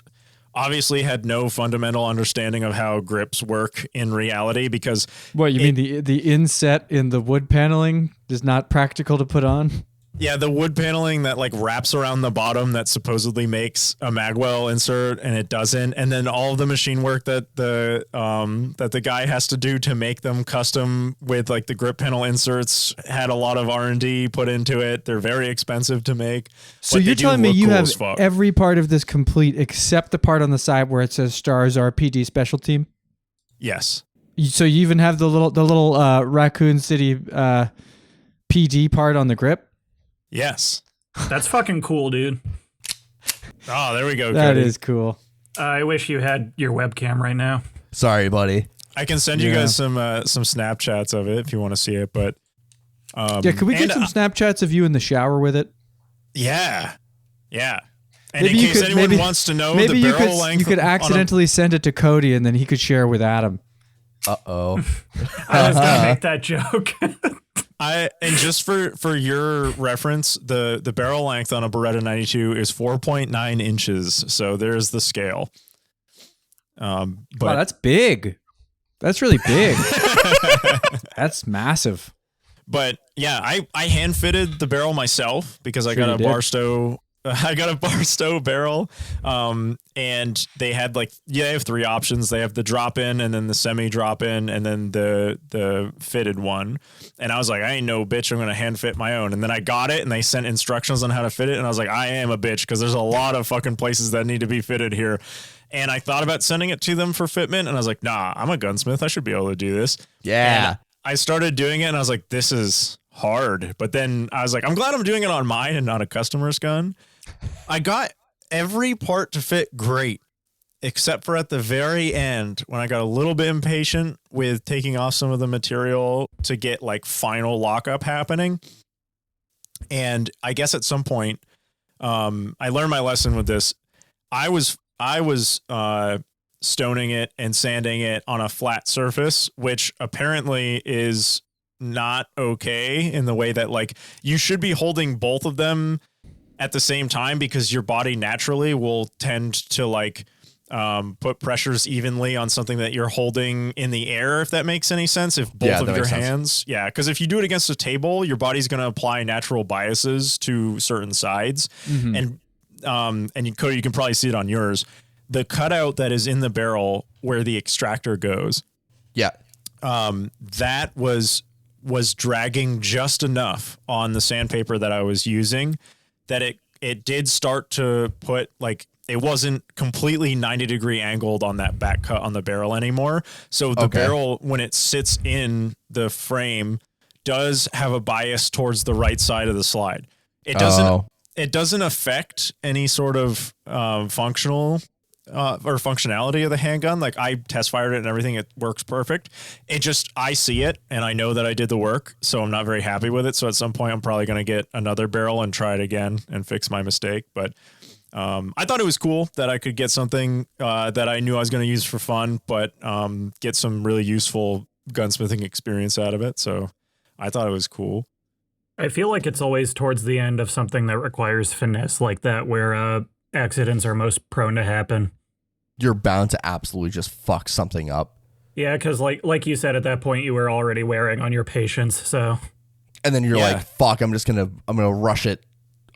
obviously had no fundamental understanding of how grips work in reality because... What, you mean the inset in the wood paneling is not practical to put on? Yeah, the wood paneling that like wraps around the bottom that supposedly makes a magwell insert and it doesn't, and then all of the machine work that the guy has to do to make them custom with like the grip panel inserts had a lot of R&D put into it. They're very expensive to make. So you're telling me you have every part of this complete except the part on the side where it says Stars RPD Special Team? Yes. So you even have the little Raccoon City PD part on the grip? Yes. That's fucking cool, dude. Oh, there we go. That Kody. is cool. I wish you had your webcam right now. Sorry, buddy. I can send you guys some Snapchats of it if you want to see it. But yeah, could we get some Snapchats of you in the shower with it? Yeah. And maybe in case anyone wants to know the barrel length, you could accidentally send it to Kody and then he could share with Adam. Uh-oh. I was gonna make that joke. And just for your reference, the barrel length on a Beretta 92 is 4.9 inches. So there's the scale. But wow, that's big. That's really big. That's massive. But yeah, I hand fitted the barrel myself because I got a Barstow. I got a Barstow barrel, and they had they have 3 options. They have the drop in, and then the semi drop in, and then the fitted one. And I was like, I ain't no bitch. I'm gonna hand fit my own. And then I got it, and they sent instructions on how to fit it. And I was like, I am a bitch because there's a lot of fucking places that need to be fitted here. And I thought about sending it to them for fitment, and I was like, nah, I'm a gunsmith. I should be able to do this. Yeah. And I started doing it, and I was like, this is hard. But then I was like, I'm glad I'm doing it on mine and not a customer's gun. I got every part to fit great, except for at the very end when I got a little bit impatient with taking off some of the material to get final lockup happening. And I guess at some point, I learned my lesson with this. I was stoning it and sanding it on a flat surface, which apparently is not okay in the way that you should be holding both of them at the same time because your body naturally will tend to put pressures evenly on something that you're holding in the air, if that makes any sense. If both of your hands, because if you do it against a table, your body's going to apply natural biases to certain sides. And Kody, you can probably see it on yours. The cutout that is in the barrel where the extractor goes, that was dragging just enough on the sandpaper that I was using that it did start to put it wasn't completely 90-degree angled on that back cut on the barrel anymore. So the barrel, when it sits in the frame, does have a bias towards the right side of the slide. It doesn't affect any sort of functional or functionality of the handgun. I test fired it and everything. It works perfect. It just, I see it and I know that I did the work. So I'm not very happy with it. So at some point I'm probably going to get another barrel and try it again and fix my mistake. But I thought it was cool that I could get something that I knew I was going to use for fun, but get some really useful gunsmithing experience out of it. So I thought it was cool. I feel like it's always towards the end of something that requires finesse like that where accidents are most prone to happen. You're bound to absolutely just fuck something up. Yeah, because like you said, at that point you were already wearing on your patience. So, and then you're like, "Fuck! I'm gonna rush it.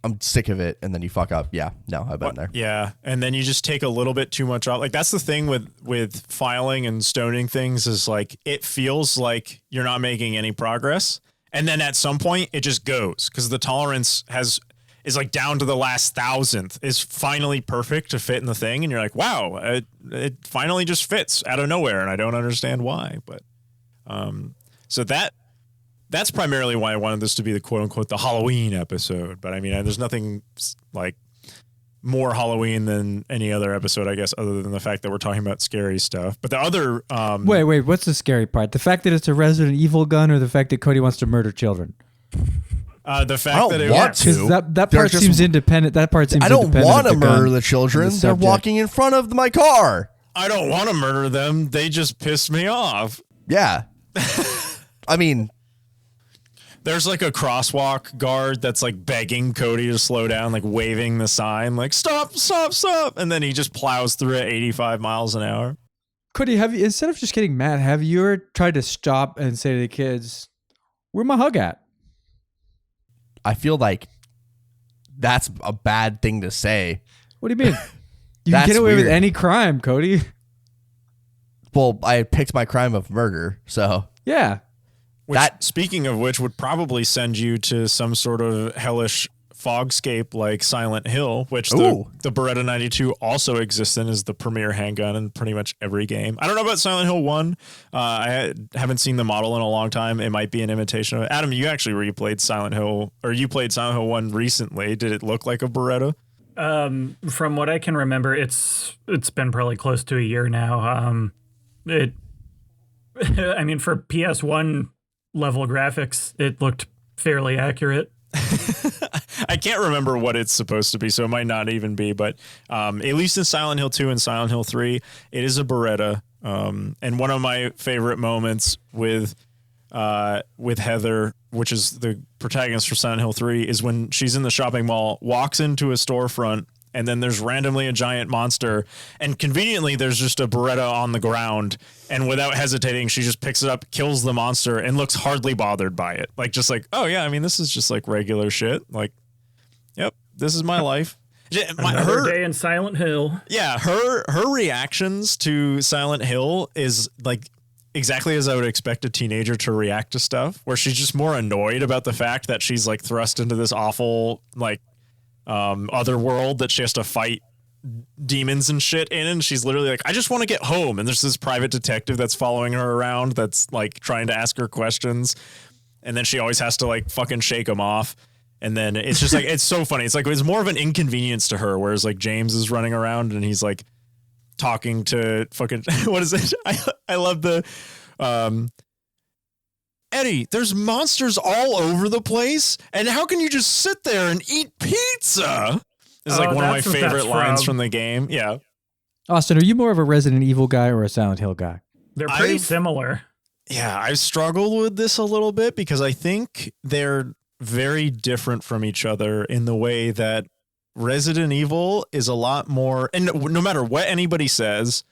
I'm sick of it." And then you fuck up. Yeah, no, I've been there. Yeah, and then you just take a little bit too much off. That's the thing with filing and stoning things is it feels like you're not making any progress, and then at some point it just goes because the tolerance is down to the last thousandth is finally perfect to fit in the thing. And you're like, wow, it finally just fits out of nowhere. And I don't understand why, but, so that's primarily why I wanted this to be the quote unquote, the Halloween episode. But I mean, there's nothing more Halloween than any other episode, I guess, other than the fact that we're talking about scary stuff. But the other, wait, what's the scary part? The fact that it's a Resident Evil gun or the fact that Kody wants to murder children? The fact that it want to. That part seems independent. That part seems. I don't want to murder the children. They're walking in front of my car. I don't want to murder them. They just piss me off. Yeah. I mean, there's a crosswalk guard that's begging Kody to slow down, waving the sign, stop, stop, stop. And then he just plows through at 85 miles an hour. Kody, have you, instead of just getting mad, have you ever tried to stop and say to the kids, "Where my hug at?" I feel like that's a bad thing to say. What do you mean? You can get away with any crime, Kody. Well, I picked my crime of murder, so yeah. Speaking of which, would probably send you to some sort of hellish fogscape like Silent Hill, which the Beretta 92 also exists in as the premier handgun in pretty much every game. I don't know about Silent Hill 1. I haven't seen the model in a long time. It might be an imitation of it. Adam, you actually replayed Silent Hill, or you played Silent Hill 1 recently. Did it look like a Beretta? From what I can remember, it's been probably close to a year now. I mean, for PS1 level graphics, it looked fairly accurate. I can't remember what it's supposed to be, so it might not even be, but at least in Silent Hill 2 and Silent Hill 3, it is a Beretta. And one of my favorite moments with Heather, which is the protagonist for Silent Hill 3, is when she's in the shopping mall, walks into a storefront, and then there's randomly a giant monster, and conveniently there's just a Beretta on the ground, and without hesitating, she just picks it up, kills the monster, and looks hardly bothered by it. Like, just like, oh yeah, I mean, this is just like regular shit. Like, yep, this is my life. Another day in Silent Hill. Yeah, her reactions to Silent Hill is like exactly as I would expect a teenager to react to stuff, where she's just more annoyed about the fact that she's like thrust into this awful like other world that she has to fight demons and shit in, and she's literally like, I just want to get home, and there's this private detective that's following her around that's like trying to ask her questions, and then she always has to like fucking shake them off. And then it's just like, it's so funny. It's like, it's more of an inconvenience to her, whereas like James is running around and he's like talking to fucking, what is it? I love the, Eddie, there's monsters all over the place. And how can you just sit there and eat pizza? It's like one of my favorite lines from the game. Yeah. Austin, are you more of a Resident Evil guy or a Silent Hill guy? They're pretty similar. Yeah. I've struggled with this a little bit because I think they're very different from each other in the way that Resident Evil is a lot more, and no matter what anybody says,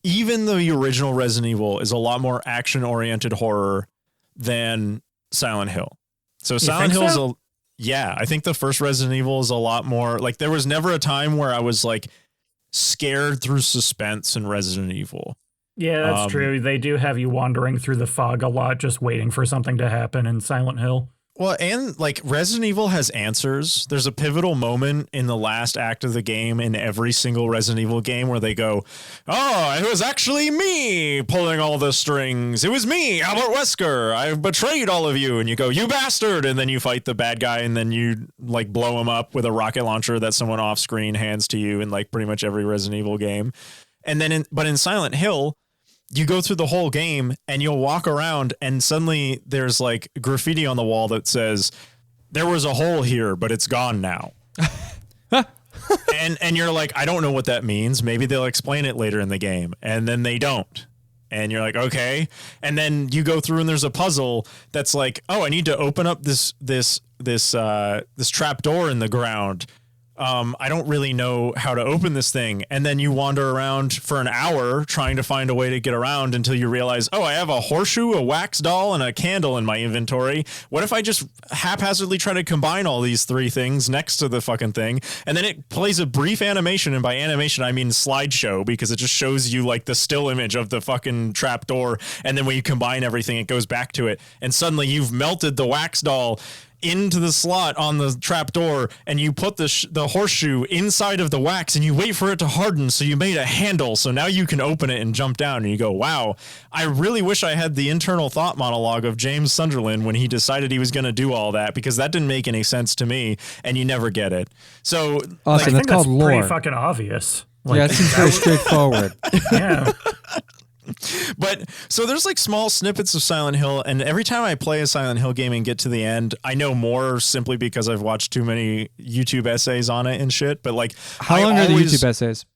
even the original Resident Evil is a lot more action-oriented horror than Silent Hill. So Silent Hill is I think the first Resident Evil is a lot more, like, there was never a time where I was like scared through suspense in Resident Evil. Yeah, that's true. They do have you wandering through the fog a lot, just waiting for something to happen in Silent Hill. Well, and like Resident Evil has answers. There's a pivotal moment in the last act of the game in every single Resident Evil game where they go, oh, it was actually me pulling all the strings. It was me, Albert Wesker. I betrayed all of you. And you go, you bastard. And then you fight the bad guy and then you like blow him up with a rocket launcher that someone off screen hands to you in like pretty much every Resident Evil game. And then in Silent Hill, you go through the whole game and you'll walk around and suddenly there's like graffiti on the wall that says, there was a hole here, but it's gone now. and you're like, I don't know what that means. Maybe they'll explain it later in the game. And then they don't. And you're like, okay. And then you go through and there's a puzzle that's like, oh, I need to open up this trap door in the ground. I don't really know how to open this thing. And then you wander around for an hour trying to find a way to get around until you realize, oh, I have a horseshoe, a wax doll, and a candle in my inventory. What if I just haphazardly try to combine all these three things next to the fucking thing? And then it plays a brief animation. And by animation, I mean slideshow, because it just shows you like the still image of the fucking trap door. And then when you combine everything, it goes back to it. And suddenly you've melted the wax doll into the slot on the trap door, and you put the horseshoe inside of the wax and you wait for it to harden, so you made a handle, so now you can open it and jump down. And you go, wow, I really wish I had the internal thought monologue of James Sunderland when he decided he was going to do all that, because that didn't make any sense to me, and you never get it. So awesome. I think that's lore. pretty fucking obvious. Like, yeah, it seems very straightforward. Yeah. But so there's like small snippets of Silent Hill, and every time I play a Silent Hill game and get to the end, I know more simply because I've watched too many YouTube essays on it and shit. But like, how long are the YouTube essays?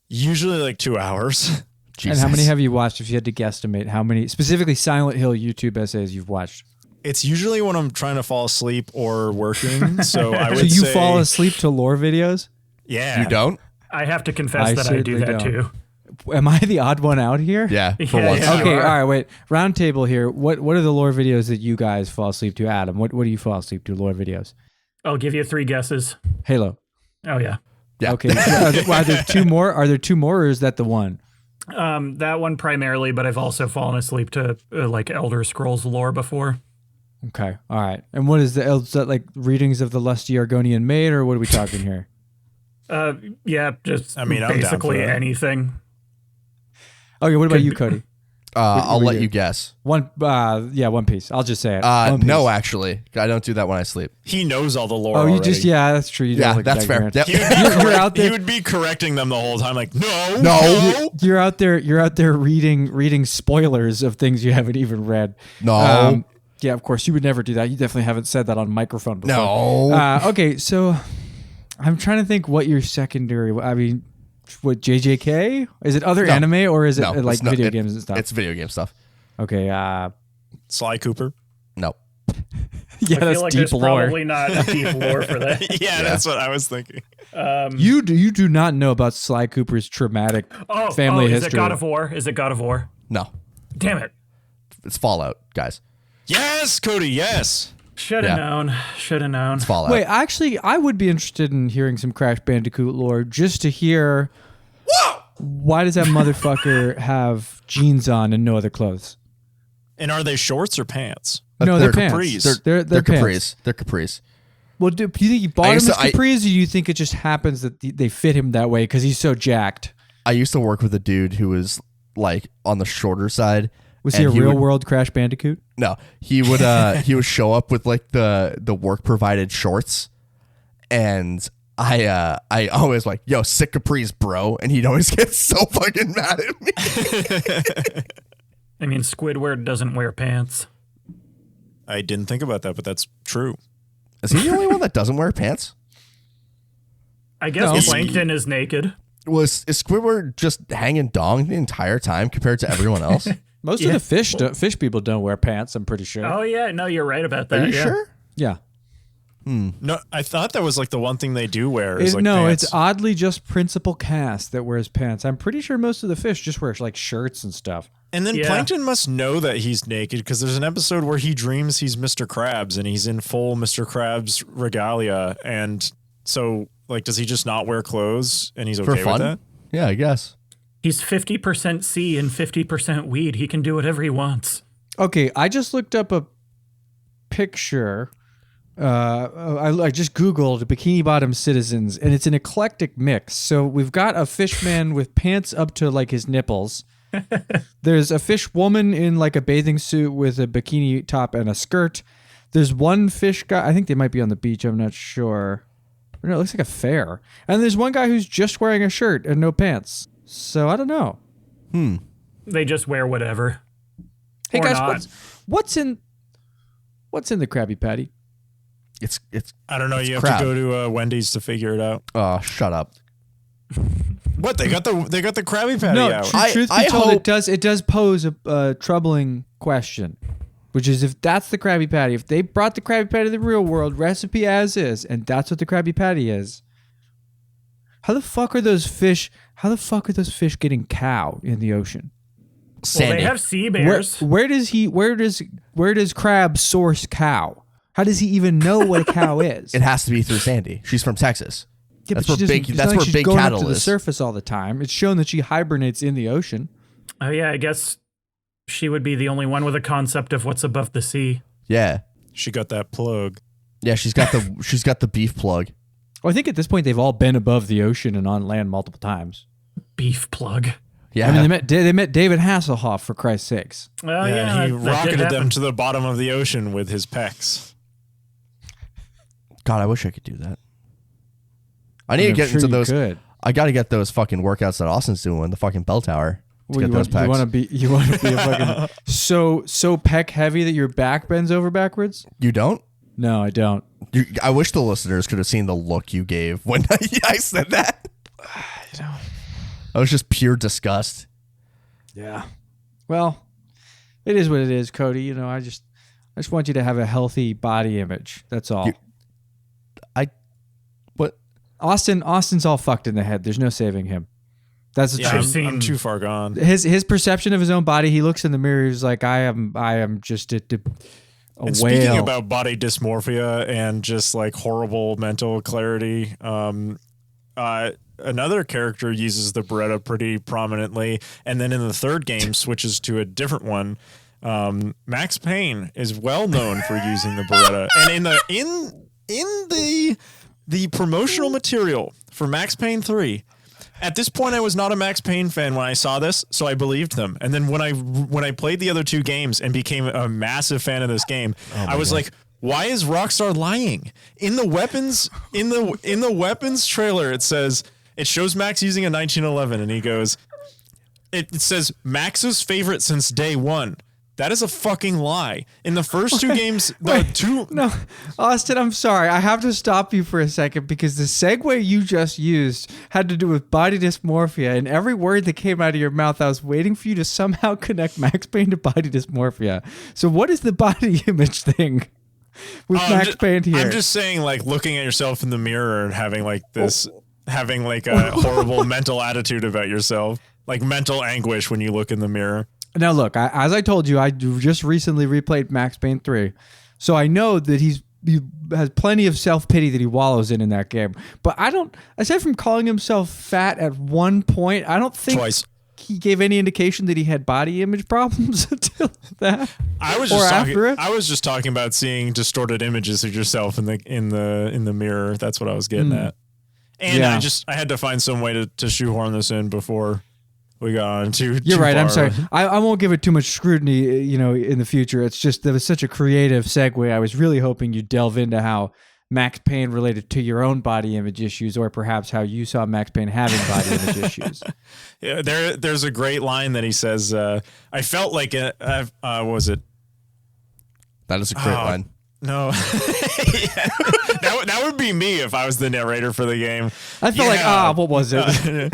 Usually like 2 hours. Jesus. And how many have you watched? If you had to guesstimate, how many specifically Silent Hill YouTube essays you've watched? It's usually when I'm trying to fall asleep or working. So I would so you say, fall asleep to lore videos? Yeah. You don't? I have to confess that I do that too. Am I the odd one out here? Yeah. For Yeah, once. yeah. Okay, all right, wait. Round table here. What are the lore videos that you guys fall asleep to? Adam, what do you fall asleep to, lore videos? I'll give you 3 guesses. Halo. Oh, yeah. Yeah. Okay. Are there 2 more? Are there 2 more, or is that the one? That one primarily, but I've also fallen asleep to like Elder Scrolls lore before. Okay. All right. And what is that like readings of the lusty Argonian maid, or what are we talking here? Yeah, just I mean, I'm down basically for that. anything. Okay, what about you, Kody? I'll let you guess. One Piece. I'll just say it. One Piece. No, actually, I don't do that when I sleep. He knows all the lore. Oh, you already. that's true. You Yeah, don't that's fair. Grant. Yep. You're out there. He would be correcting them the whole time, like, no. You're out there reading spoilers of things you haven't even read. No. Yeah, of course you would never do that. You definitely haven't said that on microphone before. No. Okay, so I'm trying to think what your secondary. I mean, what JJK? Is it other anime or is it like video games and stuff? It's video game stuff. Okay. Sly Cooper. No. Yeah, I that's feel like deep there's lore. probably not deep lore for that. Yeah, that's what I was thinking. You do not know about Sly Cooper's traumatic family is history. it God of War? Is it God of War? No, Damn it. it's Fallout, guys. Yes, Kody, yes. Should have known. Should have known. It's Fallout. Wait, actually, I would be interested in hearing some Crash Bandicoot lore just to hear. Why does that motherfucker have jeans on and no other clothes? And are they shorts or pants? No, they're they're pants. capris. They're capris. pants. They're capris. Well, do you think he bought him used as to- I- capris, or do you think it just happens that they fit him that way because he's so jacked? I used to work with a dude who was like on the shorter side. Was he and a real would- world Crash Bandicoot? No, he would he would show up with like the work provided shorts, and I always like, yo, sick capris, bro, and he'd always get so fucking mad at me. I mean, Squidward doesn't wear pants. I didn't think about that, but that's true. Is he the only one that doesn't wear pants? I guess No. Plankton is naked. Is Squidward just hanging dong the entire time compared to everyone else? Most of the fish people don't wear pants. I'm pretty sure. Oh, yeah. No, you're right about that. Are you yeah. sure? Yeah. No, I thought that was like the one thing they do wear is like No, pants. it's oddly just Principal Cast that wears pants. I'm pretty sure most of the fish just wear like shirts and stuff. And then Yeah. Plankton must know that he's naked because there's an episode where he dreams he's Mr. Krabs and he's in full Mr. Krabs regalia. And so, like, does he just not wear clothes and he's For okay with fun? that? Yeah, I guess. He's 50% sea and 50% weed. He can do whatever he wants. Okay, I just looked up a picture. I just Googled Bikini Bottom citizens, and it's an eclectic mix. So we've got a fish man with pants up to like his nipples. There's a fish woman in like a bathing suit with a bikini top and a skirt. There's one fish guy. I think they might be on the beach. I'm not sure. No, it looks like a fair. And there's one guy who's just wearing a shirt and no pants. So I don't know. They just wear whatever. Hey Or guys, not. what's in the Krabby Patty? It's I don't know. You have crab. to go to Wendy's to figure it out. shut up. What they got the Krabby Patty No, out. truth be I told, hope- it does pose a troubling question, which is if that's the Krabby Patty, if they brought the Krabby Patty to the real world, recipe as is, and that's what the Krabby Patty is, how the fuck are those fish? How the fuck are those fish getting cow in the ocean? Well, Sandy. they have sea Where, bears. where does Crab source cow? How does he even know what a cow is? It has to be through Sandy. She's from Texas. Yeah, That's but where she big. doesn't- it's That's not like where she's big going up cattle to the is. surface all the time. It's shown that she hibernates in the ocean. Oh, yeah, I guess she would be the only one with a concept of what's above the sea. Yeah, She got that plug. yeah. She's got the beef plug. Well, I think at this point they've all been above the ocean and on land multiple times. Beef plug. Yeah, I mean, they met David Hasselhoff, for Christ's sakes. Oh, Yeah, he that did rocketed them happen. to the bottom of the ocean with his pecs. God, I wish I could do that. I need I'm to get sure into you those. could. I got to get those fucking workouts that Austin's doing in the fucking bell tower. To Well, get those pecs. you want to be a fucking so pec heavy that your back bends over backwards? You don't? No, I don't. I wish the listeners could have seen the look you gave when I said that. I was just pure disgust. Yeah. Well, it is what it is, Cody. You know, I just want you to have a healthy body image. That's all. What? Austin's all fucked in the head. There's no saving him. That's the Yeah, truth. I'm too far gone. His perception of his own body. He looks in the mirror. He's like, I am just a And whale. speaking about body dysmorphia and just like horrible mental clarity, another character uses the Beretta pretty prominently, and then in the third game switches to a different one. Max Payne is well known for using the Beretta, and in the promotional material for Max Payne 3. At this point, I was not a Max Payne fan when I saw this, so I believed them. And then when I played the other two games and became a massive fan of this game, I was like, "Why is Rockstar lying?" In the weapons trailer, it shows Max using a 1911, and he goes, "It says Max's favorite since day one." That is a fucking lie. In the first two games, No, Austin, I'm sorry. I have to stop you for a second because the segue you just used had to do with body dysmorphia, and every word that came out of your mouth, I was waiting for you to somehow connect Max Payne to body dysmorphia. So what is the body image thing? with Max Payne here. I'm just saying, like, looking at yourself in the mirror and having like this, having like a horrible mental attitude about yourself, like mental anguish when you look in the mirror. Now, look, as I told you, I just recently replayed Max Payne 3, so I know that he has plenty of self-pity that he wallows in that game. But I don't, aside from calling himself fat at one point, I don't think Twice. he gave any indication that he had body image problems until that. I was just talking about seeing distorted images of yourself in the mirror. That's what I was getting at. And Yeah. I had to find some way to shoehorn this in before we got on too. You're too right. I'm far. sorry. I won't give it too much scrutiny, in the future. It's just there was such a creative segue. I was really hoping you'd delve into how Max Payne related to your own body image issues, or perhaps how you saw Max Payne having body image issues. Yeah, there's a great line that he says. I felt like was it? That is a great line. No, yeah. that would be me if I was the narrator for the game. I felt like, what was it?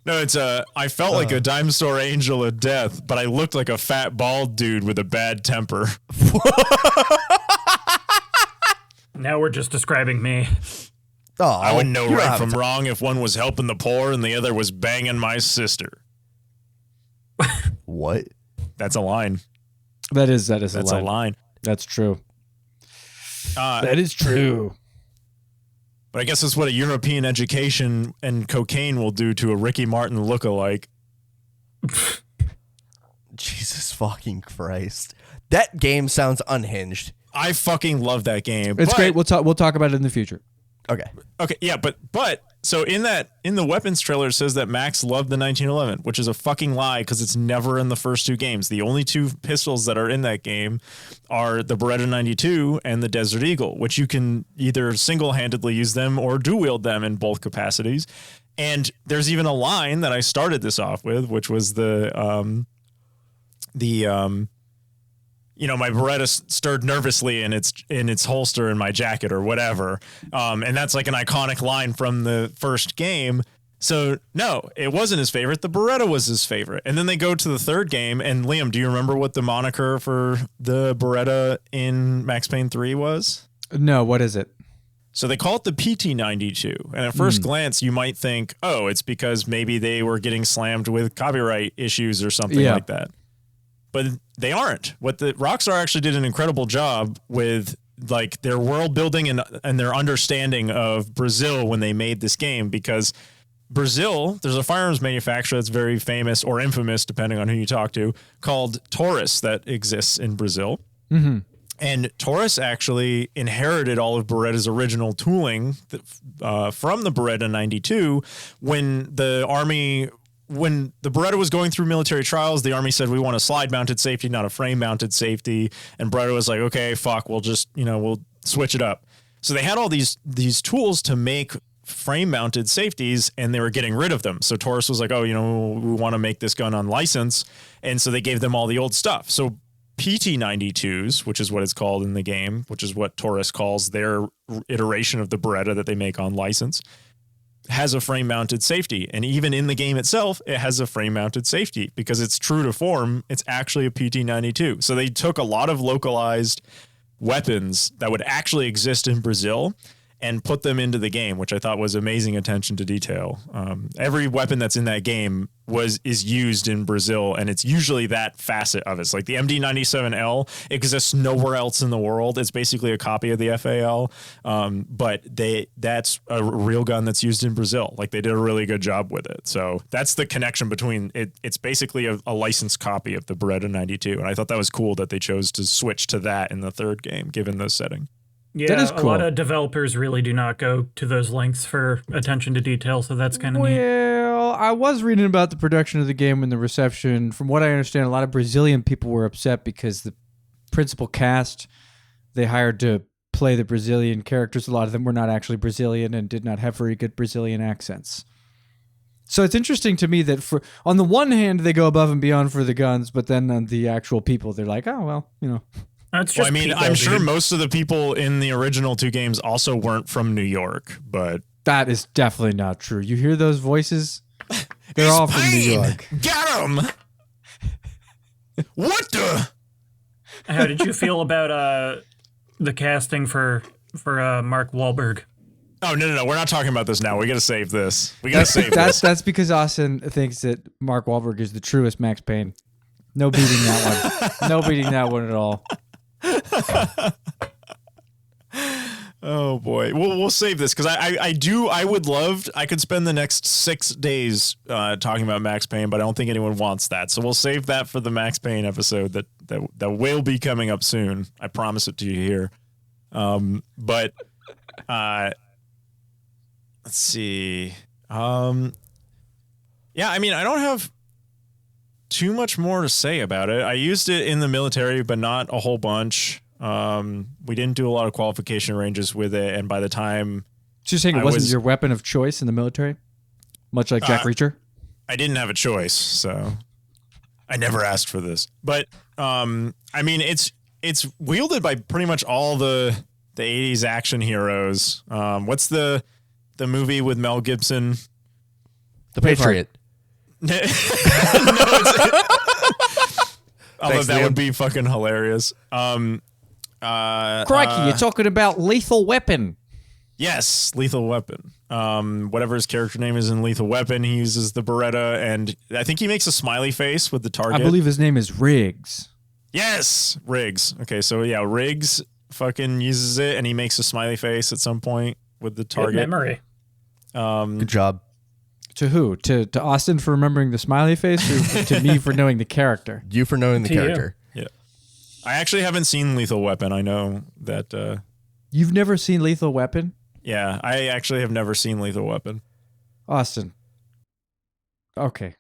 No, it's I felt like a dime store angel of death, but I looked like a fat bald dude with a bad temper. Now we're just describing me. Oh, I wouldn't know you don't right have from to- wrong if one was helping the poor and the other was banging my sister. What? That's a line. That's a That's line. a line. That's true. That is true. But I guess that's what a European education and cocaine will do to a Ricky Martin lookalike. Jesus fucking Christ. That game sounds unhinged. I fucking love that game. It's but- great. We'll talk about it in the future. Okay. Okay, yeah, but so in the weapons trailer it says that Max loved the 1911, which is a fucking lie because it's never in the first two games. The only two pistols that are in that game are the Beretta 92 and the Desert Eagle, which you can either single-handedly use them or dual wield them in both capacities. And there's even a line that I started this off with, which was my Beretta stirred nervously in its holster in my jacket or whatever. And that's like an iconic line from the first game. So no, it wasn't his favorite. The Beretta was his favorite. And then they go to the third game. And Liam, do you remember what the moniker for the Beretta in Max Payne 3 was? No, what is it? So they call it the PT-92. And at first glance, you might think, oh, it's because maybe they were getting slammed with copyright issues or something like that. But they aren't. What the Rockstar actually did an incredible job with like their world building and their understanding of Brazil when they made this game, because Brazil, there's a firearms manufacturer that's very famous or infamous, depending on who you talk to, called Taurus that exists in Brazil. Mm-hmm. And Taurus actually inherited all of Beretta's original tooling from the Beretta 92 when the Beretta was going through military trials. The Army said, we want a slide mounted safety, not a frame mounted safety. And Beretta was like, okay, fuck, we'll just, we'll switch it up. So they had all these tools to make frame mounted safeties and they were getting rid of them. So Taurus was like, oh, we want to make this gun on license. And so they gave them all the old stuff. So PT-92s, which is what it's called in the game, which is what Taurus calls their iteration of the Beretta that they make on license, has a frame mounted safety. And even in the game itself, it has a frame mounted safety because it's true to form. It's actually a PT-92. So they took a lot of localized weapons that would actually exist in Brazil and put them into the game, which I thought was amazing attention to detail. Every weapon that's in that game is used in Brazil, and it's usually that facet of it. It's like the MD97L exists nowhere else in the world. It's basically a copy of the FAL, but that's a real gun that's used in Brazil. Like they did a really good job with it. So that's the connection between it. It's basically a licensed copy of the Beretta 92, and I thought that was cool that they chose to switch to that in the third game, given the setting. Yeah, That is a cool. lot of developers really do not go to those lengths for attention to detail, so that's kind of neat. Well, I was reading about the production of the game and the reception. From what I understand, a lot of Brazilian people were upset because the principal cast they hired to play the Brazilian characters, a lot of them were not actually Brazilian and did not have very good Brazilian accents. So it's interesting to me that on the one hand, they go above and beyond for the guns, but then on the actual people, they're like, oh, well, That's Well, just I mean, people, I'm sure dude. most of the people in the original two games also weren't from New York, but that is definitely not true. You hear those voices? They're all from New York. Get him! What the? How did you feel about the casting for Mark Wahlberg? Oh, no. We're not talking about this now. We got to save this. We got to save this. That's because Austin thinks that Mark Wahlberg is the truest Max Payne. No beating that one. No beating that one at all. Oh boy, we'll save this because I could spend the next 6 days talking about Max Payne, but I don't think anyone wants that. So we'll save that for the Max Payne episode that will be coming up soon. I promise it to you here. But let's see. Yeah, I mean, I don't have too much more to say about it. I used it in the military, but not a whole bunch. We didn't do a lot of qualification ranges with it, and by the time So you're saying it wasn't your weapon of choice in the military? Much like Jack Reacher? I didn't have a choice, so I never asked for this. But I mean, it's wielded by pretty much all the 80s action heroes. What's the movie with Mel Gibson? The Patriot. Although that would be fucking hilarious. Crikey, you're talking about Lethal Weapon. Yes, Lethal Weapon. Whatever his character name is in Lethal Weapon, he uses the Beretta, and I think he makes a smiley face with the target. I believe his name is Riggs. Yes, Riggs. Okay, so yeah, Riggs fucking uses it, and he makes a smiley face at some point with the target. Good memory. Good job. To who? To Austin for remembering the smiley face, or to me for knowing the character? You for knowing the To you. character. Yeah, I actually haven't seen Lethal Weapon. I know that. You've never seen Lethal Weapon? Yeah, I actually have never seen Lethal Weapon. Austin. Okay.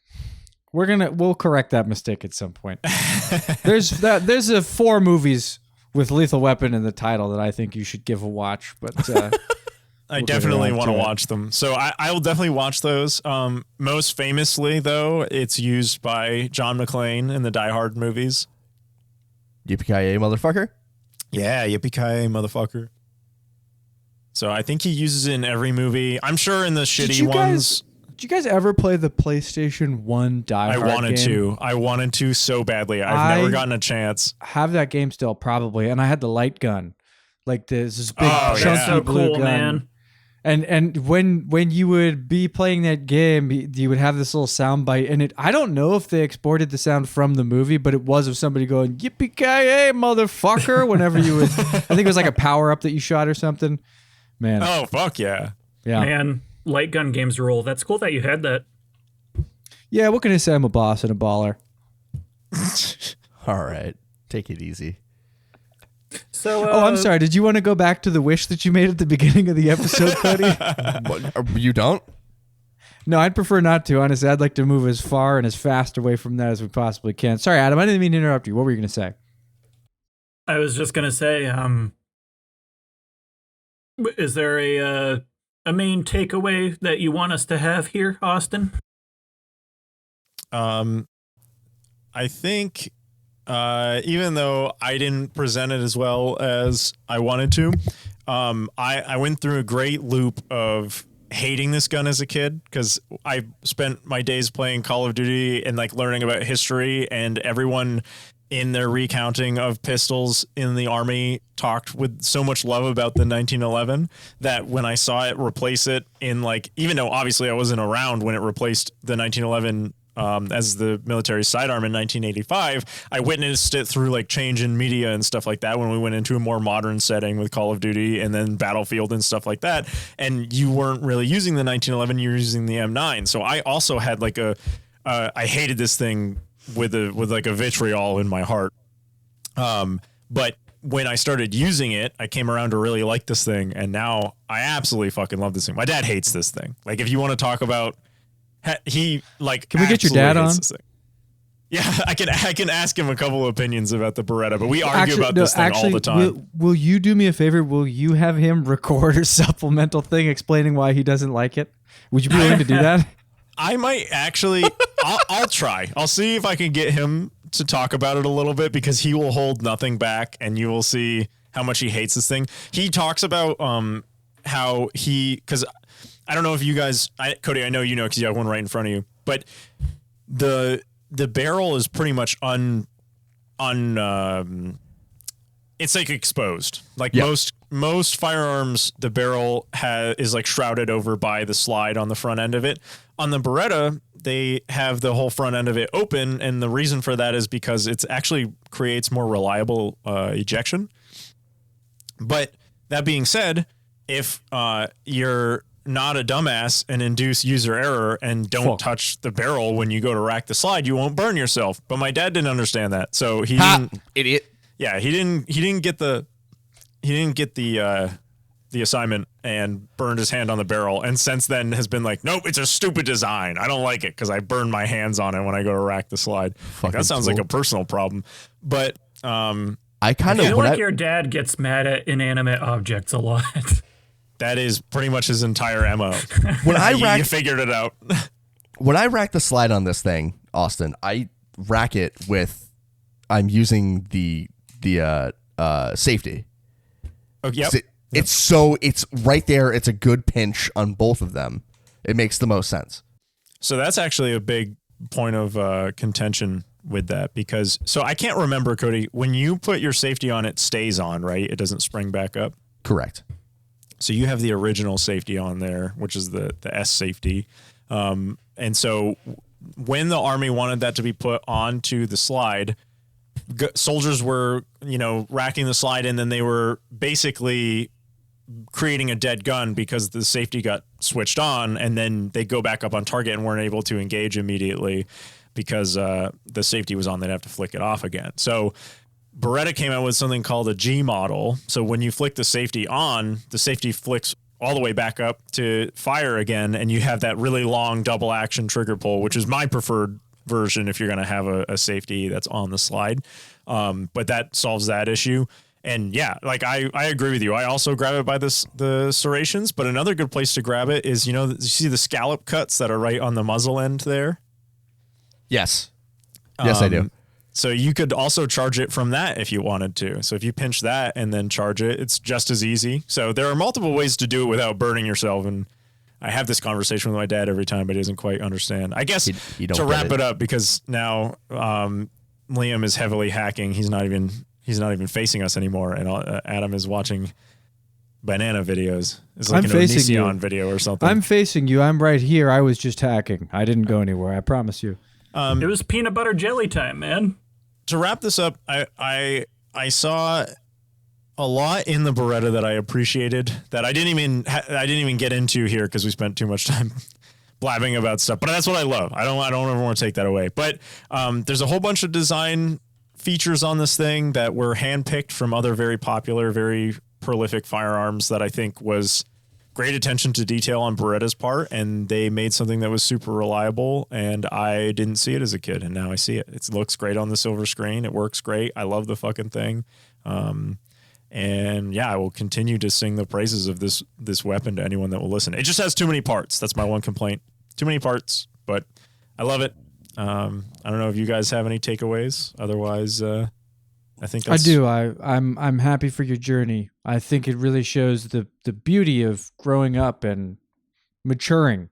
We'll correct that mistake at some point. There's 4 movies with Lethal Weapon in the title that I think you should give a watch, but I definitely want to watch them. So I will definitely watch those. Most famously, though, it's used by John McClane in the Die Hard movies. Yippee-ki-yay, motherfucker. Yeah, yippee-ki-yay, motherfucker. So I think he uses it in every movie. I'm sure in the shitty ones. Did you guys ever play the PlayStation 1 Die Hard game? I wanted to so badly. I've never gotten a chance. Have that game still, probably. And I had the light gun. Like this big chunky so blue cool, gun. man. And when you would be playing that game, you would have this little sound bite, and I don't know if they exported the sound from the movie, but it was of somebody going yippee-ki-yay, motherfucker. Whenever you would, I think it was like a power up that you shot or something. Man, Oh fuck yeah! yeah, Man, light gun games rule. That's cool that you had that. yeah. What can I say? I'm a boss and a baller. All right. Take it easy. So, Oh, I'm sorry. Did you want to go back to the wish that you made at the beginning of the episode, Kody? What, you don't? No, I'd prefer not to. Honestly, I'd like to move as far and as fast away from that as we possibly can. Sorry, Adam. I didn't mean to interrupt you. What were you going to say? I was just gonna say, is there a main takeaway that you want us to have here, Austin? I think even though I didn't present it as well as I wanted to, I went through a great loop of hating this gun as a kid because I spent my days playing Call of Duty and like learning about history, and everyone in their recounting of pistols in the Army talked with so much love about the 1911 that when I saw it replace it in like, even though obviously I wasn't around when it replaced the 1911 as the military sidearm in 1985, I witnessed it through like change in media and stuff like that when we went into a more modern setting with Call of Duty and then Battlefield and stuff like that. And you weren't really using the 1911, you were using the M9. So I also had like I hated this thing with like a vitriol in my heart. But when I started using it, I came around to really like this thing, and now I absolutely fucking love this thing. My dad hates this thing. Like, if you want to talk about, he like. Can we get your dad on? Yeah, I can ask him a couple of opinions about the Beretta, but we argue about this thing all the time. Will you do me a favor? Will you have him record a supplemental thing explaining why he doesn't like it? Would you be willing to do that? I might actually. I'll try. I'll see if I can get him to talk about it a little bit, because he will hold nothing back, and you will see how much he hates this thing. He talks about how because I don't know if you guys, Kody, I know you know because you have one right in front of you, but the barrel is pretty much it's like exposed. Like Yeah. most firearms, the barrel is like shrouded over by the slide on the front end of it. On the Beretta, they have the whole front end of it open, and the reason for that is because it's actually creates more reliable ejection. But that being said, if you're not a dumbass and induce user error and don't touch the barrel when you go to rack the slide, you won't burn yourself. But my dad didn't understand that, so he didn't. Idiot. Yeah, he didn't get the assignment and burned his hand on the barrel, and since then has been like, nope, it's a stupid design. I don't like it because I burn my hands on it when I go to rack the slide. Like, that sounds like a personal problem, but I kind of feel like your dad gets mad at inanimate objects a lot. That is pretty much his entire MO. When I you figured it out. When I rack the slide on this thing, Austin, I rack it with. I'm using the safety. Oh, yep. It's right there. It's a good pinch on both of them. It makes the most sense. So that's actually a big point of contention with that, because so I can't remember, Kody, when you put your safety on, it stays on, right? It doesn't spring back up. Correct. So you have the original safety on there, which is the S safety. And so when the Army wanted that to be put onto the slide, soldiers were, racking the slide, and then they were basically creating a dead gun because the safety got switched on, and then they go back up on target and weren't able to engage immediately because the safety was on. They'd have to flick it off again. So Beretta came out with something called a G model. So when you flick the safety on, the safety flicks all the way back up to fire again, and you have that really long double action trigger pull, which is my preferred version if you're going to have a safety that's on the slide. But that solves that issue. And yeah, like I agree with you. I also grab it by the serrations, but another good place to grab it is, you see the scallop cuts that are right on the muzzle end there? Yes. Yes, I do. So you could also charge it from that if you wanted to. So if you pinch that and then charge it, it's just as easy. So there are multiple ways to do it without burning yourself. And I have this conversation with my dad every time, but he doesn't quite understand. I guess to wrap it up, because now Liam is heavily hacking. He's not even facing us anymore, and Adam is watching banana videos. It's like an Onision video or something. I'm facing you. I'm right here. I was just hacking. I didn't go anywhere. I promise you. It was peanut butter jelly time, man. To wrap this up, I saw a lot in the Beretta that I appreciated that I didn't even get into here because we spent too much time blabbing about stuff. But that's what I love. I don't ever want to take that away. But there's a whole bunch of design features on this thing that were handpicked from other very popular, very prolific firearms that I think was great attention to detail on Beretta's part, and they made something that was super reliable, and I didn't see it as a kid, and now I see it. It looks great on the silver screen. It works great. I love the fucking thing. And yeah, I will continue to sing the praises of this weapon to anyone that will listen. It just has too many parts. That's my one complaint. Too many parts, but I love it. I don't know if you guys have any takeaways. Otherwise, I think that's... I do. I'm happy for your journey. I think it really shows the beauty of growing up and maturing,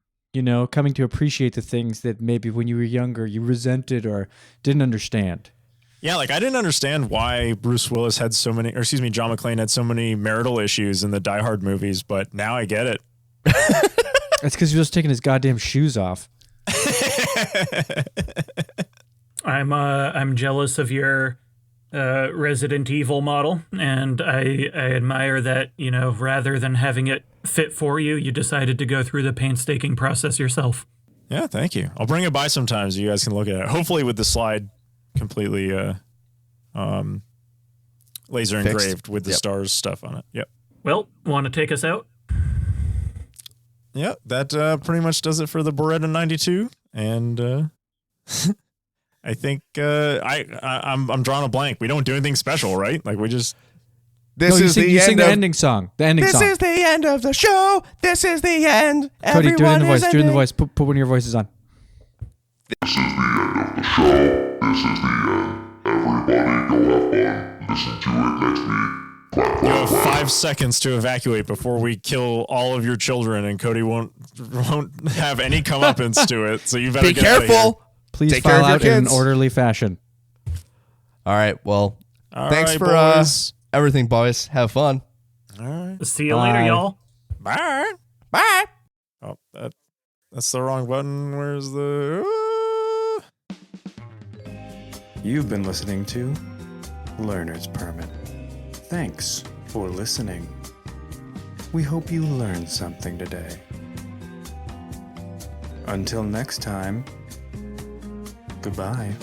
coming to appreciate the things that maybe when you were younger you resented or didn't understand. Yeah, like I didn't understand why Bruce Willis had so many, or excuse me, John McClane had so many marital issues in the Die Hard movies, but now I get it. That's because he was taking his goddamn shoes off. I'm jealous of your Resident Evil model, and I admire that, rather than having it fit for you, you decided to go through the painstaking process yourself. Yeah, thank you. I'll bring it by sometimes so you guys can look at it. Hopefully with the slide completely laser engraved with the stars stuff on it. Yep. Well, want to take us out? Yeah, that pretty much does it for the Beretta 92, and I think I'm drawing a blank. We don't do anything special, right? Like we just. You sing the ending song. The ending song. This is the end of the show. This is the end. Kody, do it in the voice. Do it in the voice. Put one of your voices on. This is the end of the show. This is the end. Everybody go have fun. Listen to it next week. Clap, You have clap, 5 seconds to evacuate before we kill all of your children, and Kody won't have any comeuppance to it. So you better Be get out of here. careful. Please Take care file of your out in an kids. orderly fashion. All right. Well, All thanks right, for boys. everything, boys. Have fun. All right. See you later, Bye. y'all. Bye. Bye. Oh, that's the wrong button. Where's the... You've been listening to Learner's Permit. Thanks for listening. We hope you learned something today. Until next time, goodbye.